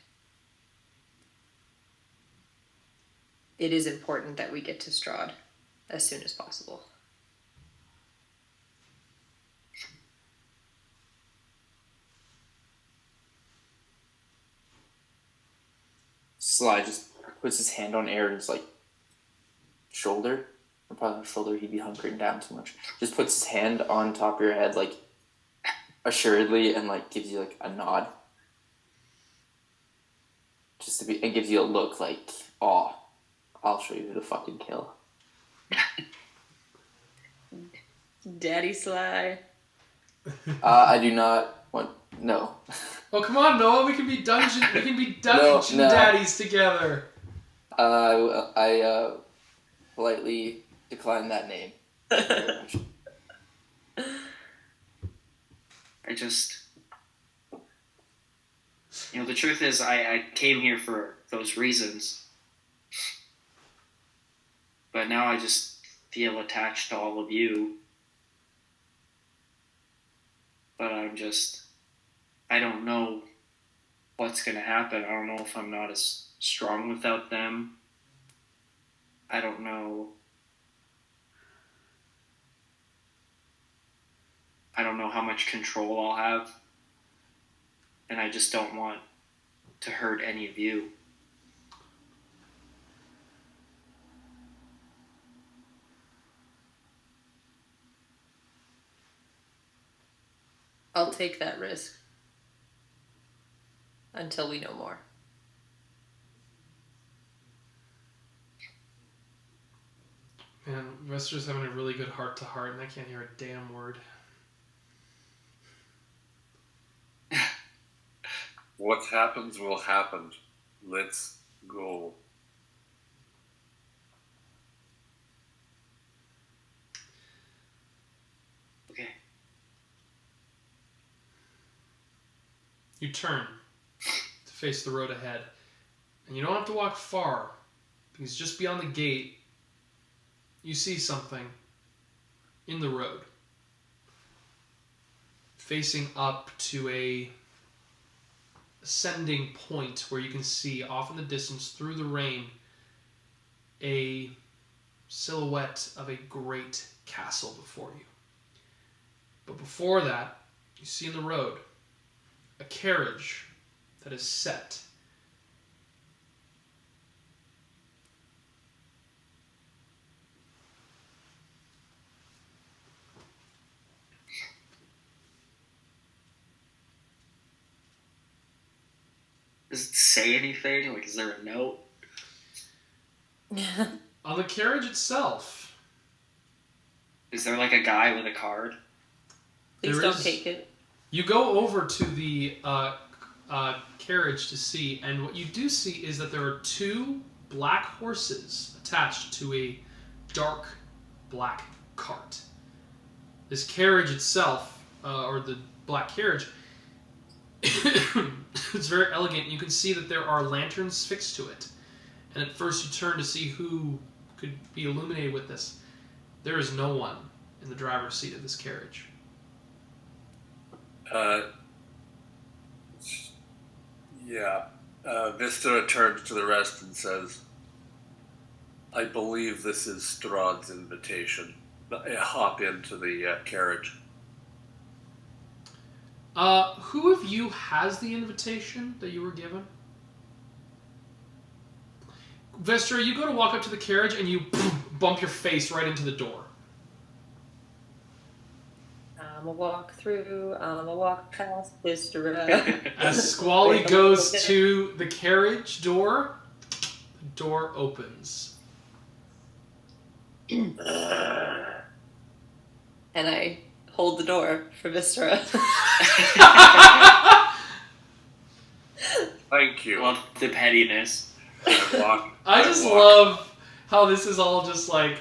It is important that we get to Strahd as soon as possible. Sly just puts his hand on Eren's shoulder. Or probably not shoulder, he'd be hunkering down too much. Just puts his hand on top of your head, assuredly, and gives you a nod. Just and gives you a look aw, I'll show you who to fucking kill. Daddy Sly. I do not want. No. Oh, come on, Noah. We can be dungeon No. daddies together. I politely decline that name. I just... the truth is I came here for those reasons. But now I just feel attached to all of you. But I don't know what's going to happen. I don't know if I'm not as strong without them. I don't know. I don't know how much control I'll have. And I just don't want to hurt any of you. I'll take that risk. Until we know more. Man, Wystera's having a really good heart-to-heart, and I can't hear a damn word. What happens will happen. Let's go. Okay. You turn to face the road ahead, and you don't have to walk far, because just beyond the gate, you see something in the road, facing up to a ascending point where you can see off in the distance through the rain a silhouette of a great castle before you. But before that, you see in the road a carriage that is set. Does it say anything? Is there a note? On the carriage itself, Is there a guy with a card? Please There don't is- take it. you go over to the carriage to see, and what you do see is that there are two black horses attached to a dark black cart. This carriage itself, or the black carriage, it's very elegant. You can see that there are lanterns fixed to it. And at first you turn to see who could be illuminated with this. There is no one in the driver's seat of this carriage. Yeah. Wystera turns to the rest and says, I believe this is Strahd's invitation. Hop into the carriage. Who of you has the invitation that you were given? Wystera, you go to walk up to the carriage and you bump your face right into the door. I'm a walk through, I'm a walk past Wystera. As Squally goes to the carriage door, the door opens. And I hold the door for Wystera. Thank you. Love the pettiness. I just love how this is all just like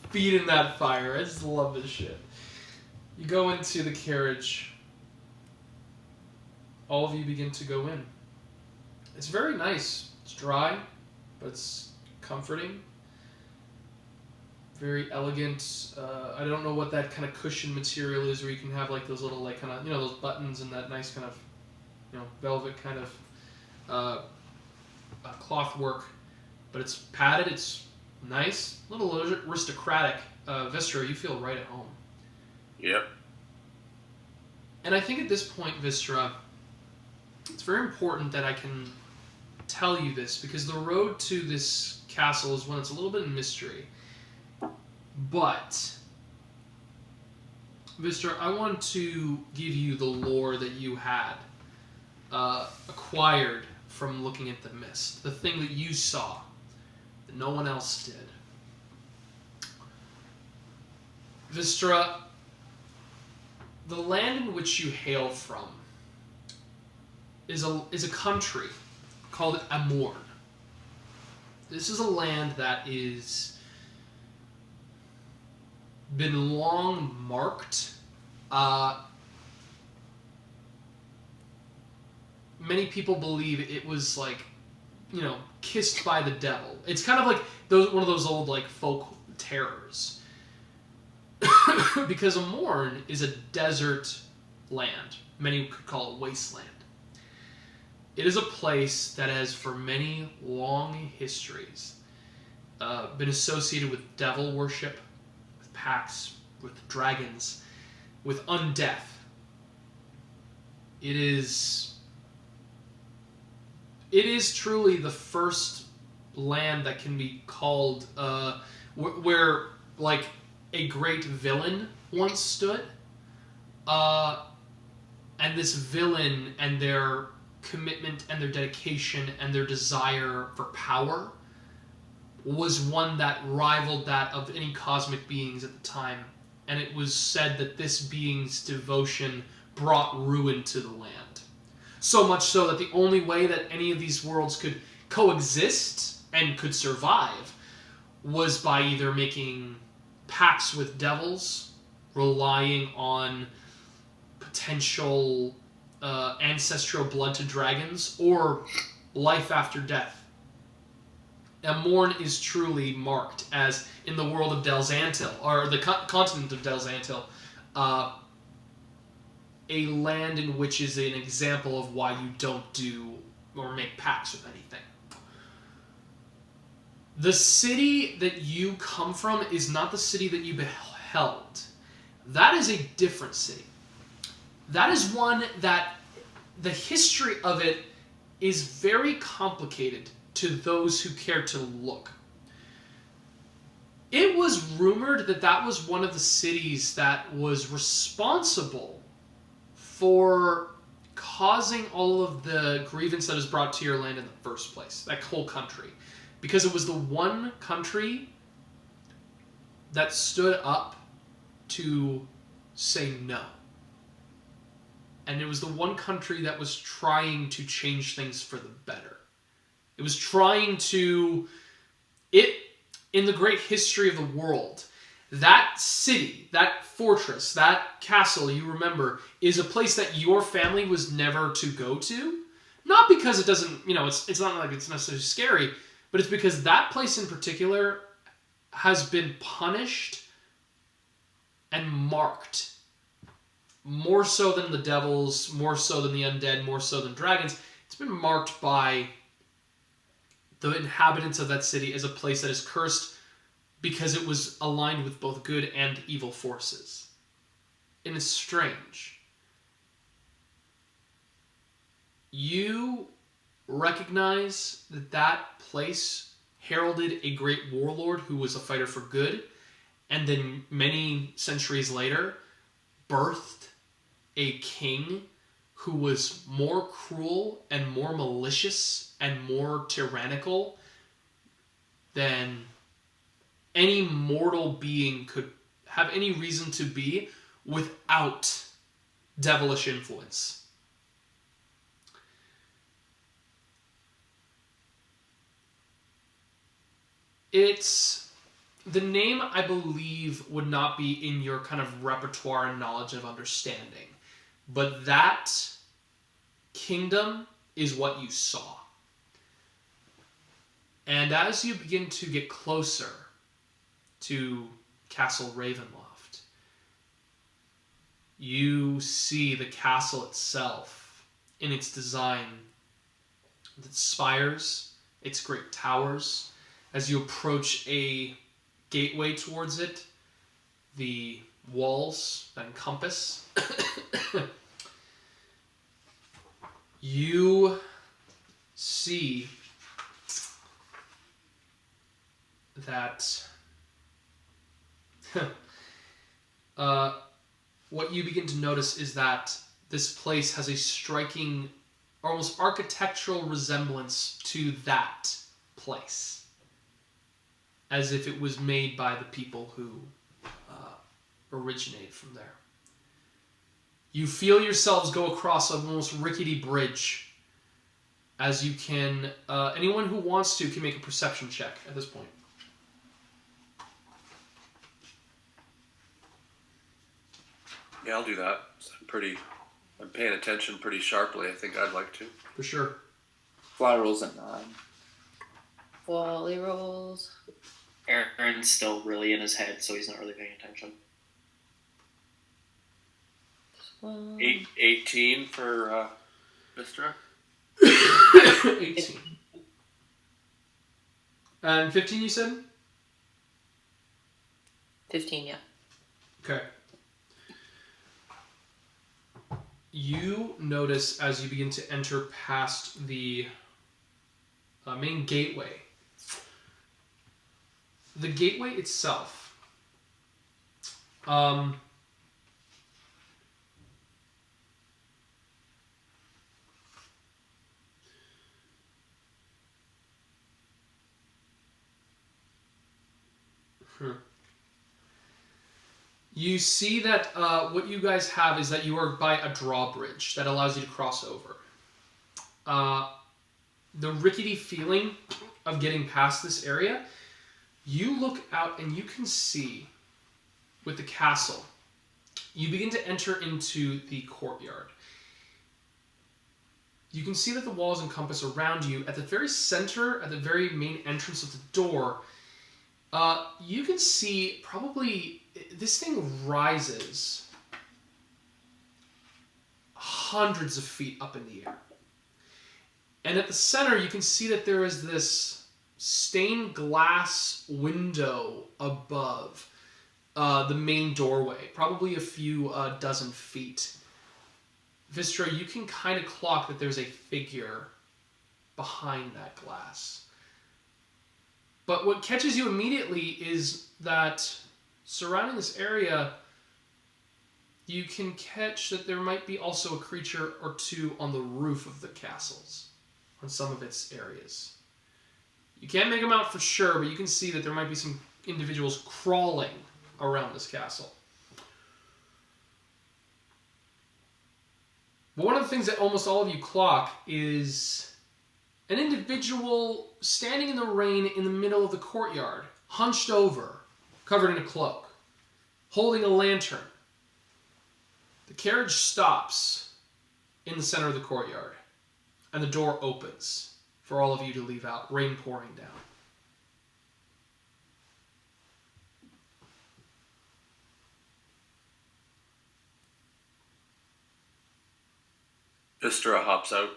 feeding that fire. I just love this shit. You go into the carriage. All of you begin to go in. It's very nice. It's dry, but it's comforting. Very elegant. I don't know what that kind of cushion material is, where you can have like those little like kind of, you know, those buttons and that nice kind of, you know, velvet kind of cloth work. But it's padded. It's nice, a little aristocratic. Wystera, you feel right at home. Yep. And I think at this point, Wystera, it's very important that I can tell you this, because the road to this castle is one that's a little bit of mystery. But, Wystera, I want to give you the lore that you had acquired from looking at the mist. The thing that you saw that no one else did. Wystera, the land in which you hail from is a country called Amorn. This is a land that is been long marked. Many people believe it was like, you know, kissed by the devil. It's kind of like one of those old like folk terrors. Because Amorn is a desert land. Many could call it wasteland. It is a place that has, for many long histories, been associated with devil worship, with pacts, with dragons, with undeath. It is truly the first land that can be called where like a great villain once stood, and this villain and their commitment and their dedication and their desire for power was one that rivaled that of any cosmic beings at the time, and it was said that this being's devotion brought ruin to the land. So much so that the only way that any of these worlds could coexist and could survive was by either making pacts with devils, relying on potential ancestral blood to dragons, or life after death. Amorn is truly marked as, in the world of Delzantil, or the continent of Delzantil, a land in which is an example of why you don't do or make pacts with anything. The city that you come from is not the city that you beheld. That is a different city. That is one that the history of it is very complicated to those who care to look. It was rumored that that was one of the cities that was responsible for causing all of the grievance that is brought to your land in the first place, that whole country. Because it was the one country that stood up to say no. And it was the one country that was trying to change things for the better. It was trying to... in the great history of the world, that city, that fortress, that castle, you remember, is a place that your family was never to go to. Not because it doesn't, it's not like it's necessarily scary, but it's because that place in particular has been punished and marked. More so than the devils, more so than the undead, more so than dragons. It's been marked by the inhabitants of that city as a place that is cursed because it was aligned with both good and evil forces. And it's strange. You recognize that that place heralded a great warlord who was a fighter for good, and then many centuries later birthed a king who was more cruel and more malicious and more tyrannical than any mortal being could have any reason to be without devilish influence. It's the name, I believe, would not be in your kind of repertoire and knowledge of understanding, but that kingdom is what you saw. And as you begin to get closer to Castle Ravenloft, you see the castle itself in its design, its spires, its great towers. As you approach a gateway towards it, the walls that encompass, you see that what you begin to notice is that this place has a striking, almost architectural resemblance to that place, as if it was made by the people who originated from there. You feel yourselves go across a almost rickety bridge, as you can, anyone who wants to can make a perception check at this point. Yeah, I'll do that. I'm paying attention pretty sharply. I think I'd like to. For sure. Fly rolls at 9. Wally rolls. Eren's still really in his head, so he's not really paying attention. 18 for Wystera. 18. And 15 you said? 15, yeah. Okay. You notice as you begin to enter past the main gateway. The gateway itself You see that what you guys have is that you are by a drawbridge that allows you to cross over. The rickety feeling of getting past this area, you look out and you can see with the castle, you begin to enter into the courtyard. You can see that the walls encompass around you. At the very center, at the very main entrance of the door, you can see probably this thing rises hundreds of feet up in the air. And at the center, you can see that there is this stained glass window above the main doorway, probably a few dozen feet. Wystera, you can kind of clock that there's a figure behind that glass. But what catches you immediately is that surrounding this area, you can catch that there might be also a creature or two on the roof of the castles, on some of its areas. You can't make them out for sure, but you can see that there might be some individuals crawling around this castle. But one of the things that almost all of you clock is an individual standing in the rain in the middle of the courtyard, hunched over, covered in a cloak, holding a lantern. The carriage stops in the center of the courtyard, and the door opens for all of you to leave out, rain pouring down. Wystera hops out.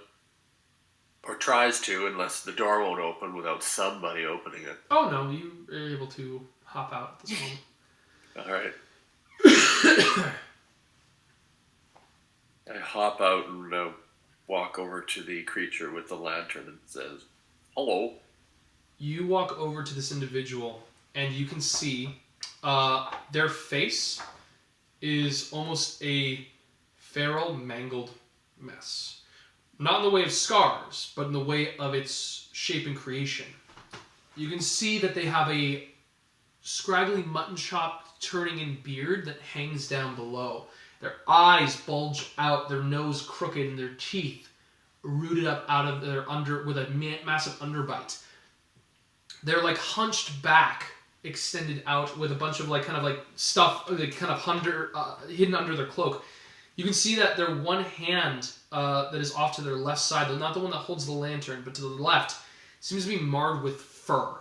Or tries to, unless the door won't open without somebody opening it. Oh no, you are able to hop out at this moment. Alright. I hop out and walk over to the creature with the lantern and says, "Hello." You walk over to this individual, and you can see their face is almost a feral, mangled mess. Not in the way of scars, but in the way of its shape and creation. You can see that they have a scraggly mutton chop turning in beard that hangs down below. Their eyes bulge out, their nose crooked, and their teeth rooted up out of their with a massive underbite. They're like hunched back, extended out with a bunch of stuff hidden under their cloak. You can see that their one hand that is off to their left side, not the one that holds the lantern, but to the left, seems to be marred with fur.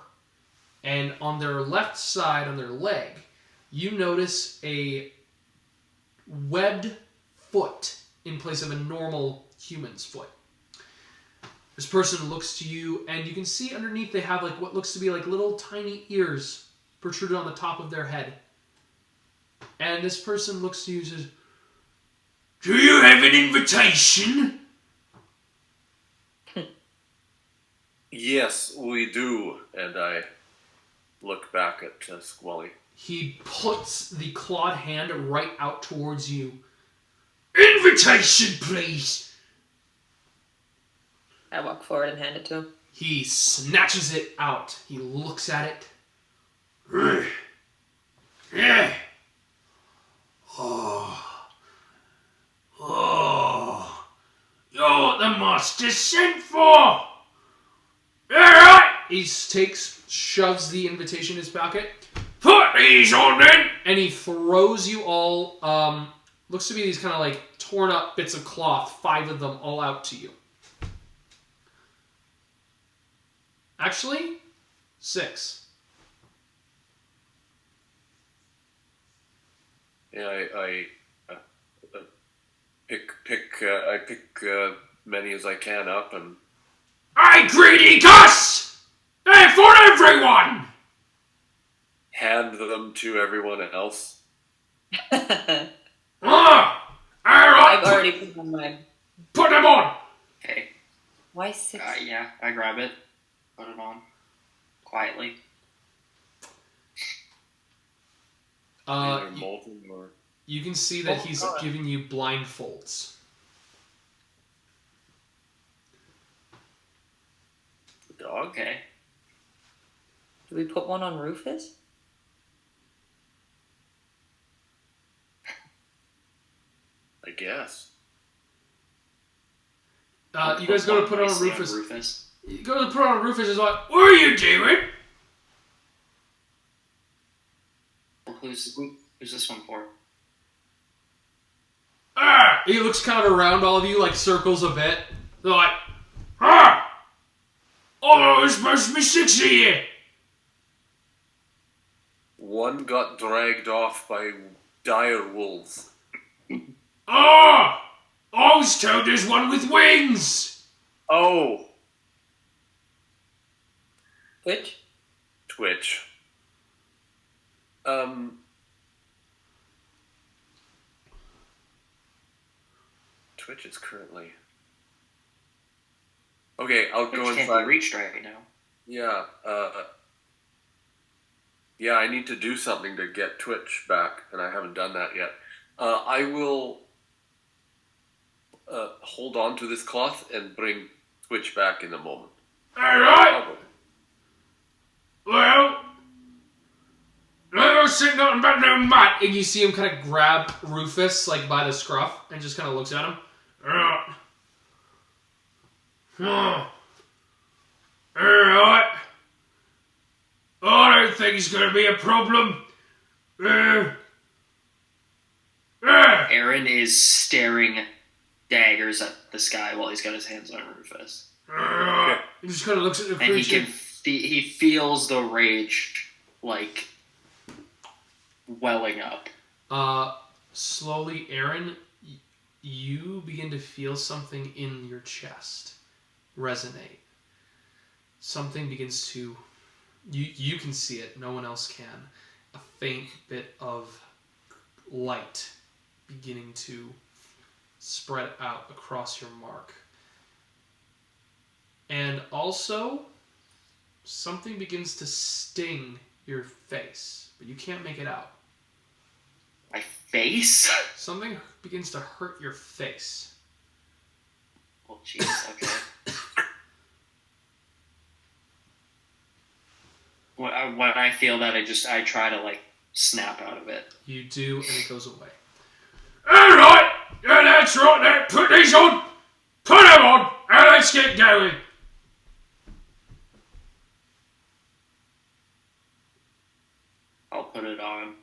And on their left side, on their leg, you notice a webbed foot in place of a normal human's foot. This person looks to you, and you can see underneath they have what looks to be little tiny ears protruded on the top of their head. And this person looks to you and says, "Do you have an invitation?" Yes, we do. And I look back at Squally. He puts the clawed hand right out towards you. "Invitation, please." I walk forward and hand it to him. He snatches it out. He looks at it. Yeah. Oh. You're what the master sent for. Alright. He shoves the invitation in his pocket. "Put these on then." And he throws you all, looks to be these kind of torn up bits of cloth, 5 of them all out to you. Actually, 6. Yeah, I pick many as I can up and "I greedy cuss! They're for everyone!" hand them to everyone else. Alright, I've already put on mine. put them on! Okay. Why 6? Yeah, I grab it. Put it on. Quietly. Either molten or... You can see that he's giving you blindfolds. The dog? Okay. Do we put one on Rufus? I guess. You guys go to put on Nicely Rufus. You go to put on Rufus is like, "What are you doing?" Who's this one for? He looks kind of around all of you, circles a bit. They're like, "Ah! Oh, there's supposed to be 6 of you." One got dragged off by dire wolves. "Ah! I was told there's one with wings." Oh! Which? Twitch. Twitch is currently... Okay, I'll go Which can't inside. be reached right now. Yeah, yeah, I need to do something to get Twitch back, and I haven't done that yet. I will hold on to this cloth and bring Twitch back in a moment. Alright! Well, I was saying nothing about no mutt. And you see him kind of grab Rufus, by the scruff, and just kind of looks at him. Alright. I don't think it's going to be a problem. Eren is staring daggers at the sky while he's got his hands on Rufus. He just kind of looks at the And creature. he feels the rage, welling up. Slowly, Eren, you begin to feel something in your chest resonate. Something begins to... You can see it, no one else can. A faint bit of light beginning to spread out across your mark. And also, something begins to sting your face, but you can't make it out. My face? Something begins to hurt your face. Oh, jeez, okay. When I feel that, I try to, like, snap out of it. You do, and it goes away. Alright! Yeah, that's right there. Put these on! Put them on! And let's get going! I'll put it on.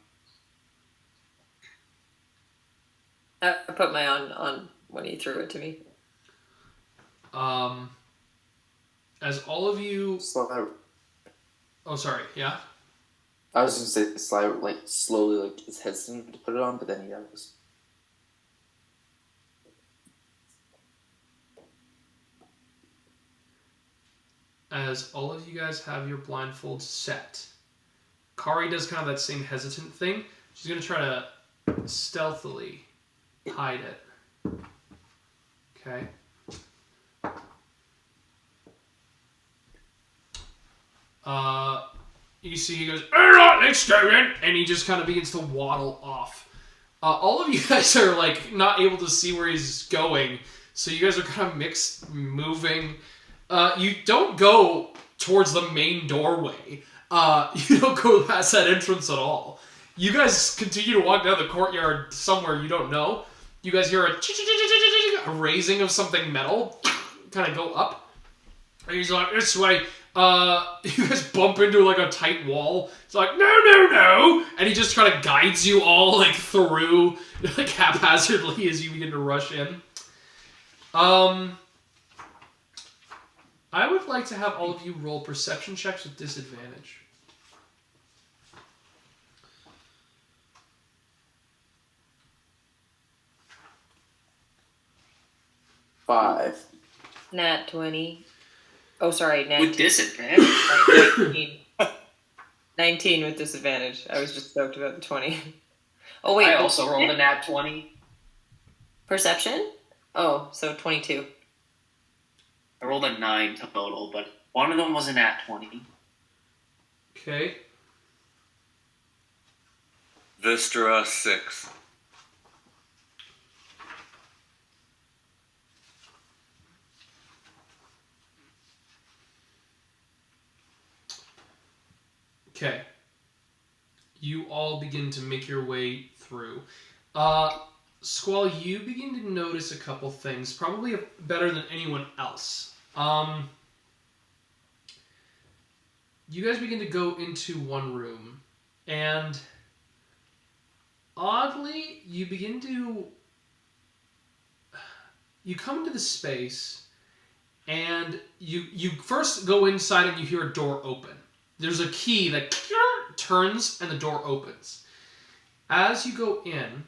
I put my on when he threw it to me. As all of you... Oh, sorry, yeah? I was going to say, Sly, like, slowly, like, is hesitant to put it on, but then he does. As all of you guys have your blindfolds set, Kari does kind of that same hesitant thing. She's going to try to stealthily hide it. Okay? You see he goes, alright, let's go then! And he just kind of begins to waddle off. All of you guys are, like, not able to see where he's going, so you guys are kind of mixed, moving. You don't go towards the main doorway. You don't go past that entrance at all. You guys continue to walk down the courtyard somewhere you don't know. You guys hear a raising of something metal kind of go up. And he's like, this way. You guys bump into like a tight wall. It's like, no. And he just kind of guides you all like through like haphazardly as you begin to rush in. I would like to have all of you roll perception checks with disadvantage. Five. Nat 20. Oh, sorry, Nat With disadvantage? 19. 19 with disadvantage. I was just stoked about the 20. Oh, wait. I also rolled a nat 20. Perception? Oh, so 22. I rolled a 9 total, but one of them was a nat 20. Okay. Wystera 6. Okay. You all begin to make your way through. Squall, you begin to notice a couple things, probably better than anyone else. You guys begin to go into one room, and oddly, you come into the space, and you first go inside and you hear a door open. There's a key that turns and the door opens. As you go in,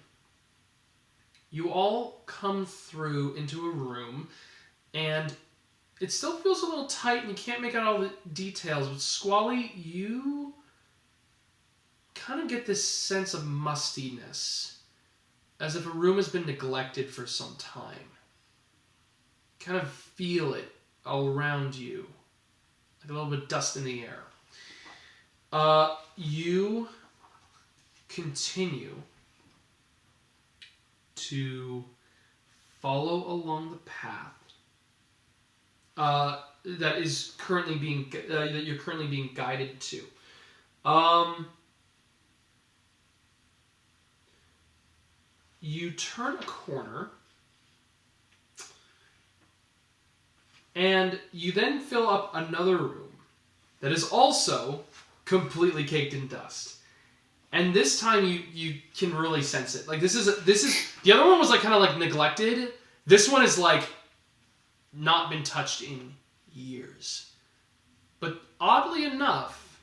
you all come through into a room, and it still feels a little tight and you can't make out all the details, but Squally, you kind of get this sense of mustiness, as if a room has been neglected for some time. Kind of feel it all around you, like a little bit of dust in the air. You continue to follow along the path that is currently being that you're currently being guided to. You turn a corner, and you then fill up another room that is also completely caked in dust. And this time you can really sense it. Like this is the other one was like kind of like neglected. This one is like not been touched in years. But oddly enough,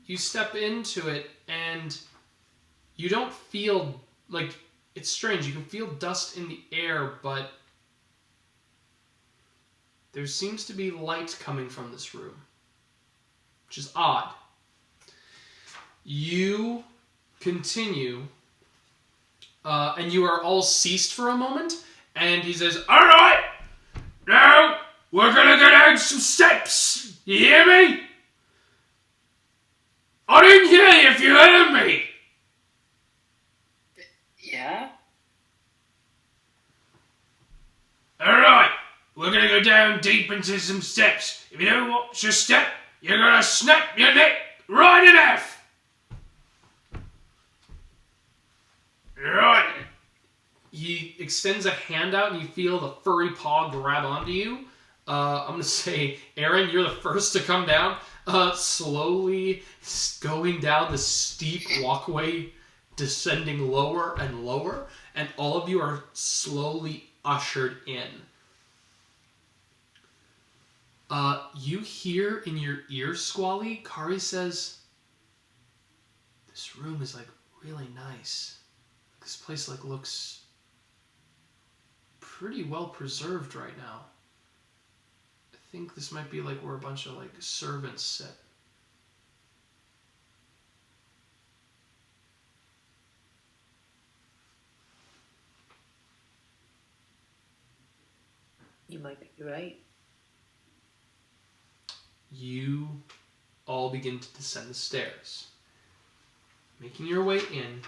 you step into it and you don't feel like it's strange. You can feel dust in the air, but there seems to be light coming from this room, which is odd. You continue, and you are all ceased for a moment, and he says, "All right, now we're gonna go down some steps. You hear me? I didn't hear you if you heard me." Yeah? Alright, we're gonna go down deep into some steps. If you don't watch your step, you're gonna snap your neck right in half. Right. He extends a hand out and you feel the furry paw grab onto you. I'm gonna say, Eren, you're the first to come down. Slowly going down the steep walkway, descending lower and lower, and all of you are slowly ushered in. You hear in your ear, Squally, Kari says, "This room is like really nice. This place like looks pretty well preserved right now. I think this might be like where a bunch of like servants sit." You might be right. You all begin to descend the stairs. Making your way in,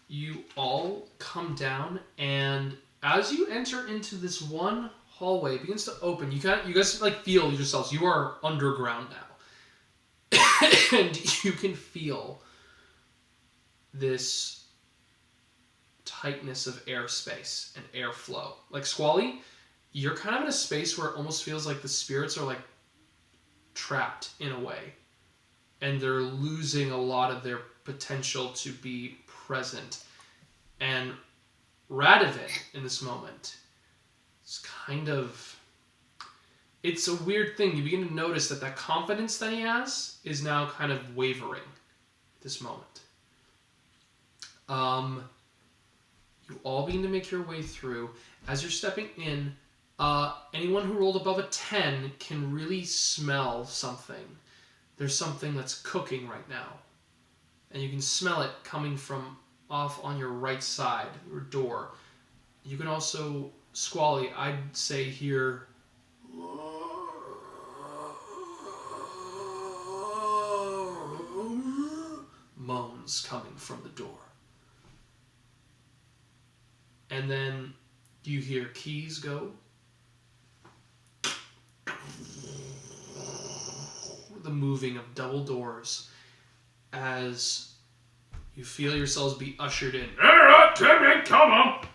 you all come down, and as you enter into this one hallway, it begins to open. You guys like feel yourselves. You are underground now, and you can feel this tightness of airspace and airflow. Like Squally, you're kind of in a space where it almost feels like the spirits are like trapped in a way, and they're losing a lot of their potential to be present. And Radovid in this moment is kind of, it's a weird thing. You begin to notice that confidence that he has is now kind of wavering at this moment. You all begin to make your way through. As you're stepping in, anyone who rolled above a 10 can really smell something. There's something that's cooking right now. And you can smell it coming from off on your right side, your door. You can also, Squally, I'd say hear moans coming from the door. And then you hear keys go. The moving of double doors as you feel yourselves be ushered in. Alright, Timmy, come on!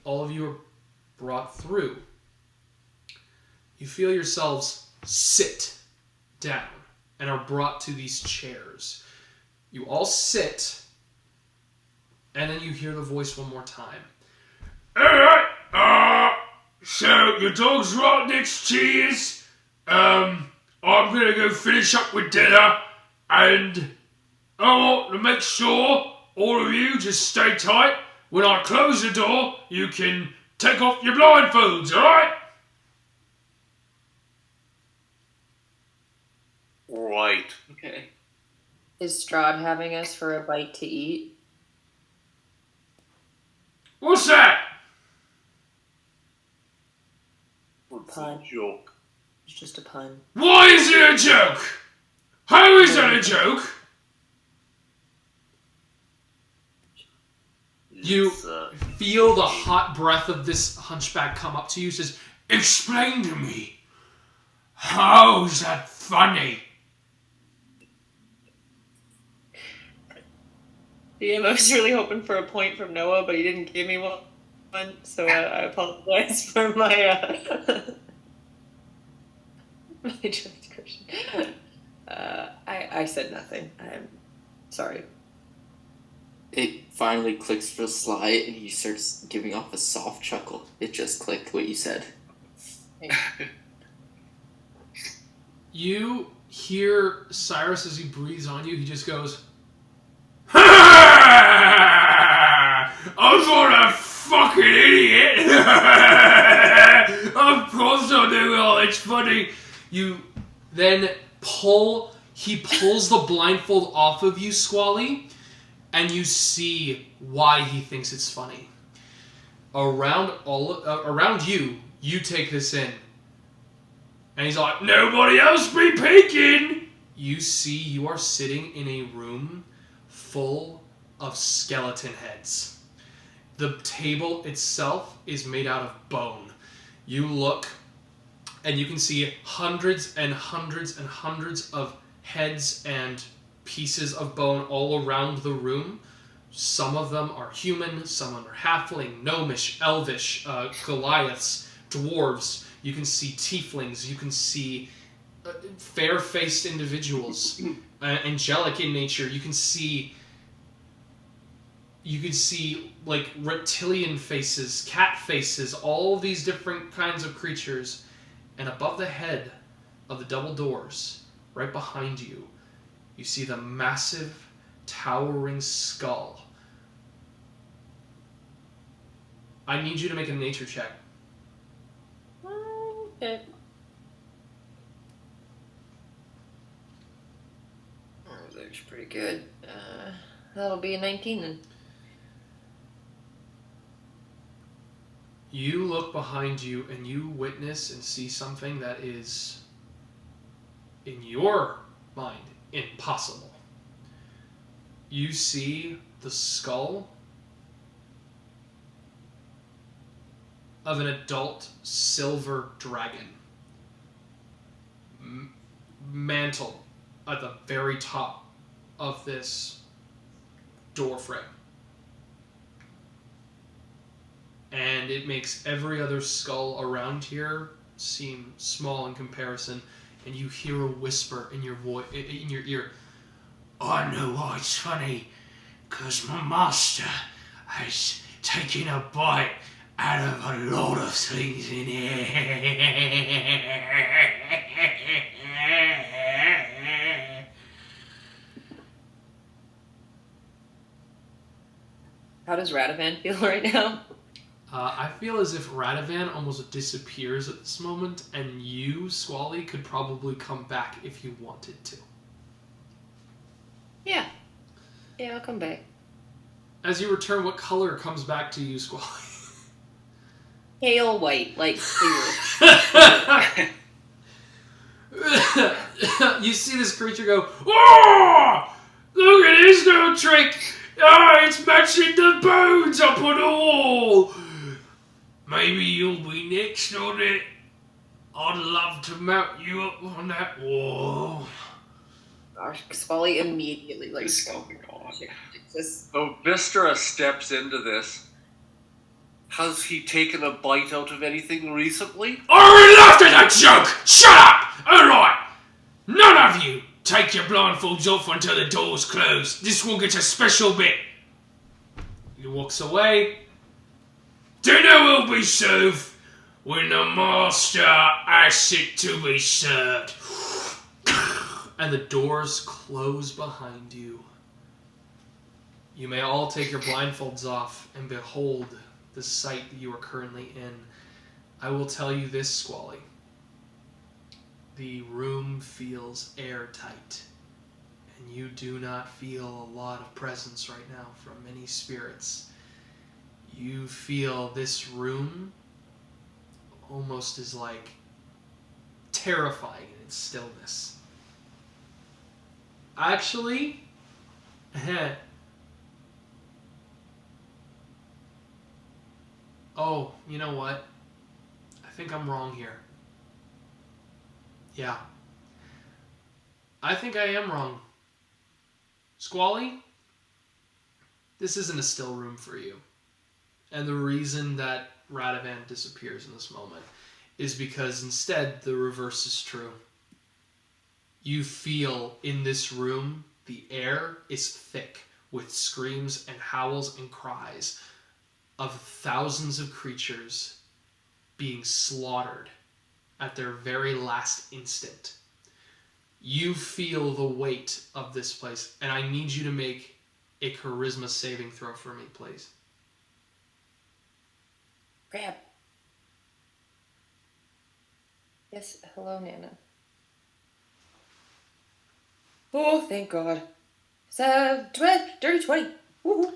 All of you are brought through. You feel yourselves sit down and are brought to these chairs. You all sit, and then you hear the voice one more time. Alright, so your dog's right next to you. I'm gonna go finish up with dinner, and I want to make sure all of you just stay tight. When I close the door, you can take off your blindfolds, alright? Right. Okay. Is Strahd having us for a bite to eat? What's that? It's Pun. a joke. It's just a pun. Why is it a joke? How is that a joke? You feel the hot breath of this hunchback come up to you, says, "Explain to me. How's that funny?" DM, I was really hoping for a point from Noah, but he didn't give me one, so I apologize for my my transgression. I said nothing. I'm sorry. It finally clicks for Sly, and he starts giving off a soft chuckle. It just clicked what you said. You hear Cyrus as he breathes on you. He just goes, "Ha!" I'm not a fucking idiot! Of course I do, oh, it's funny. You then he pulls the blindfold off of you, Squally, and you see why he thinks it's funny. Around you, you take this in. And he's like, nobody else be peeking! You see you are sitting in a room full of skeleton heads. The table itself is made out of bone. You look, and you can see hundreds and hundreds and hundreds of heads and pieces of bone all around the room. Some of them are human, some of them are halfling, gnomish, elvish, Goliaths, dwarves. You can see tieflings, you can see fair-faced individuals, angelic in nature. You can see like reptilian faces, cat faces, all these different kinds of creatures. And above the head of the double doors, right behind you, you see the massive, towering skull. I need you to make a nature check. Okay. Oh, that looks pretty good. That'll be a 19 then. You look behind you and you witness and see something that is, in your mind, impossible. You see the skull of an adult silver dragon mantled at the very top of this door frame. And it makes every other skull around here seem small in comparison, and you hear a whisper in your in your ear. I know why it's funny, because my master has taken a bite out of a lot of things in here. How does Radovan feel right now? I feel as if Radovan almost disappears at this moment, and you, Squally, could probably come back if you wanted to. Yeah. Yeah, I'll come back. As you return, what color comes back to you, Squally? Pale white, like clear. You see this creature go, oh! Look at this little trick! Oh, it's matching the bones up on the wall! Maybe you'll be next on it. I'd love to mount you up on that wall. Squally immediately like Oh my god. So Wystera steps into this. Has he taken a bite out of anything recently? I already laughed at that joke! Shut up! Alright! None of you take your blindfolds off until the door's closed. This one gets a special bit. He walks away. Dinner will be served when the master asks it to be served. And the doors close behind you. You may all take your blindfolds off and behold the sight that you are currently in. I will tell you this, Squally. The room feels airtight, and you do not feel a lot of presence right now from many spirits. You feel this room almost is like terrifying in its stillness. Actually, oh, you know what? I think I'm wrong here. Yeah. I think I am wrong. Squally, this isn't a still room for you. And the reason that Radovan disappears in this moment is because instead the reverse is true. You feel in this room the air is thick with screams and howls and cries of thousands of creatures being slaughtered at their very last instant. You feel the weight of this place, and I need you to make a charisma saving throw for me, please. Grab. Yes, hello, Nana. Oh, thank God. It's a dirty 20. Woohoo.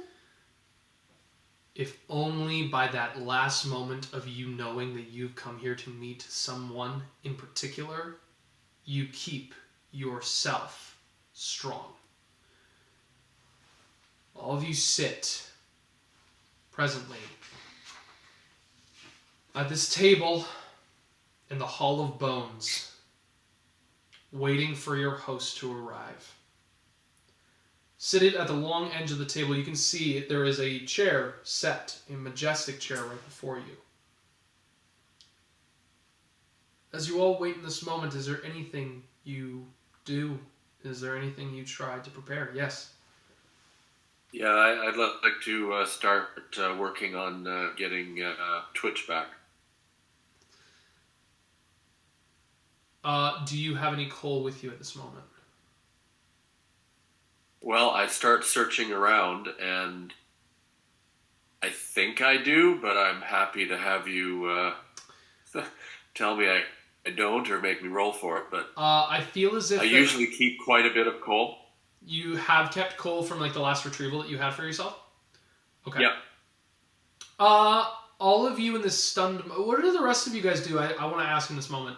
If only by that last moment of you knowing that you've come here to meet someone in particular, you keep yourself strong. All of you sit presently at this table in the Hall of Bones, waiting for your host to arrive. Seated at the long edge of the table, you can see there is a chair set, a majestic chair right before you. As you all wait in this moment, is there anything you do? Is there anything you try to prepare? Yes. Yeah, I'd like to start working on getting Twitch back. Do you have any coal with you at this moment? Well, I start searching around, and I think I do, but I'm happy to have you tell me I don't or make me roll for it. But I feel as if I usually keep quite a bit of coal. You have kept coal from like the last retrieval that you had for yourself? Okay. Yep. All of you in this stunned... What do the rest of you guys do? I want to ask in this moment.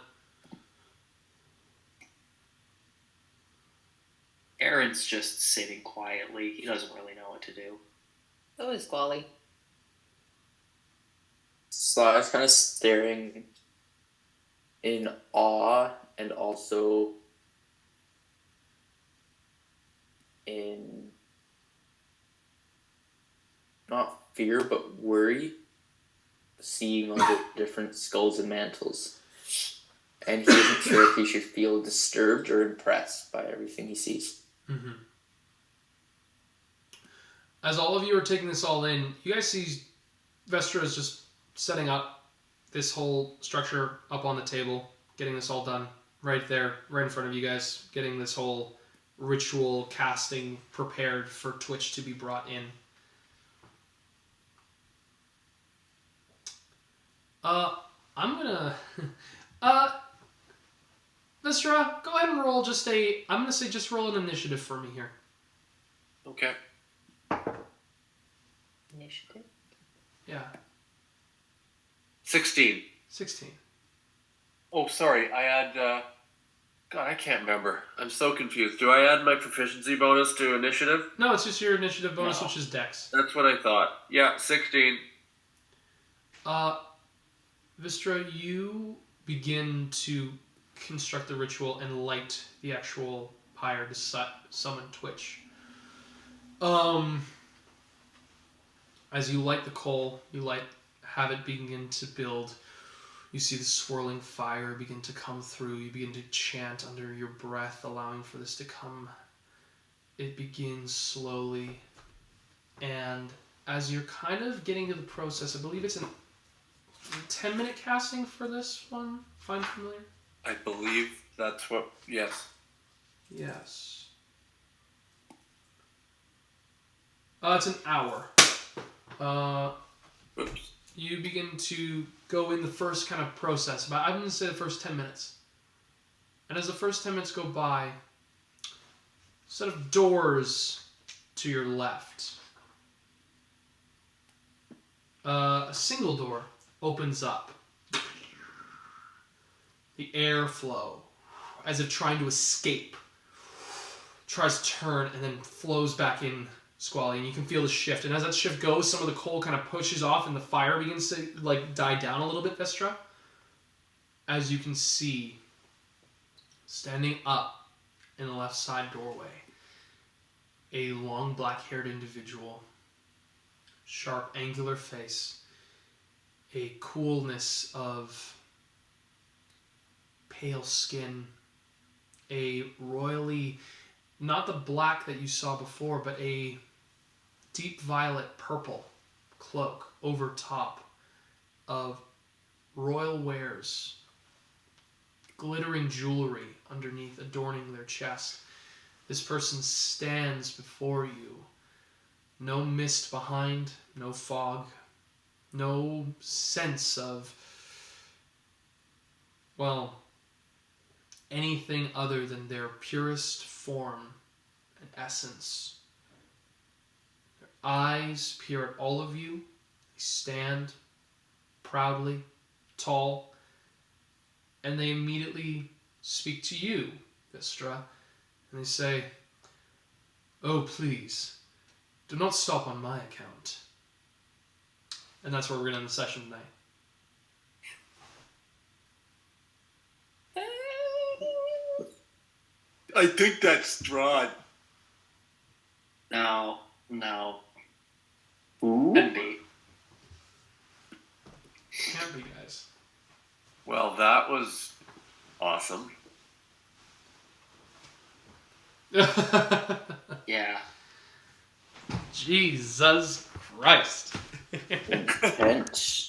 Eren's just sitting quietly. He doesn't really know what to do. So is Squally. Sly's kind of staring in awe and also in not fear but worry, seeing all the different skulls and mantles. And he isn't sure if he should feel disturbed or impressed by everything he sees. Mm-hmm. As all of you are taking this all in, you guys see Wystera is just setting up this whole structure up on the table, getting this all done right there, right in front of you guys, getting this whole ritual casting prepared for Twitch to be brought in. I'm gonna... Wystera, go ahead and roll I'm gonna say just roll an initiative for me here. Okay. Initiative. Yeah. 16. 16. Oh, sorry. I add... God, I can't remember. I'm so confused. Do I add my proficiency bonus to initiative? No, it's just your initiative bonus, No. which is Dex. That's what I thought. Yeah, 16. Wystera, you begin to construct the ritual and light the actual pyre to summon Twitch. As you light the coal, have it begin to build. You see the swirling fire begin to come through. You begin to chant under your breath, allowing for this to come. It begins slowly. And as you're kind of getting to the process, I believe it's a 10-minute casting for this one, if I'm familiar. I believe that's what... Yes. Yes. It's an hour. Oops. You begin to go in the first kind of process. I'm going to say the first 10 minutes. And as the first 10 minutes go by, a set of doors to your left. A single door opens up. The airflow, as if trying to escape, tries to turn and then flows back in, Squally, and you can feel the shift. And as that shift goes, some of the coal kind of pushes off and the fire begins to die down a little bit, Wystera. As you can see, standing up in the left side doorway, a long black-haired individual, sharp angular face, a coolness of pale skin, a royally, not the black that you saw before, but a deep violet purple cloak over top of royal wares, glittering jewelry underneath adorning their chest. This person stands before you. No mist behind, no fog. No sense of, well, anything other than their purest form and essence. Their eyes peer at all of you. They stand proudly, tall, and they immediately speak to you, Wystera, and they say, "Oh, please, do not stop on my account." And that's where we're going to end the session tonight. I think that's Strahd. No. Ooh. Couldn't be. Can't be, guys. Well, that was awesome. Yeah. Jesus Christ. Intense.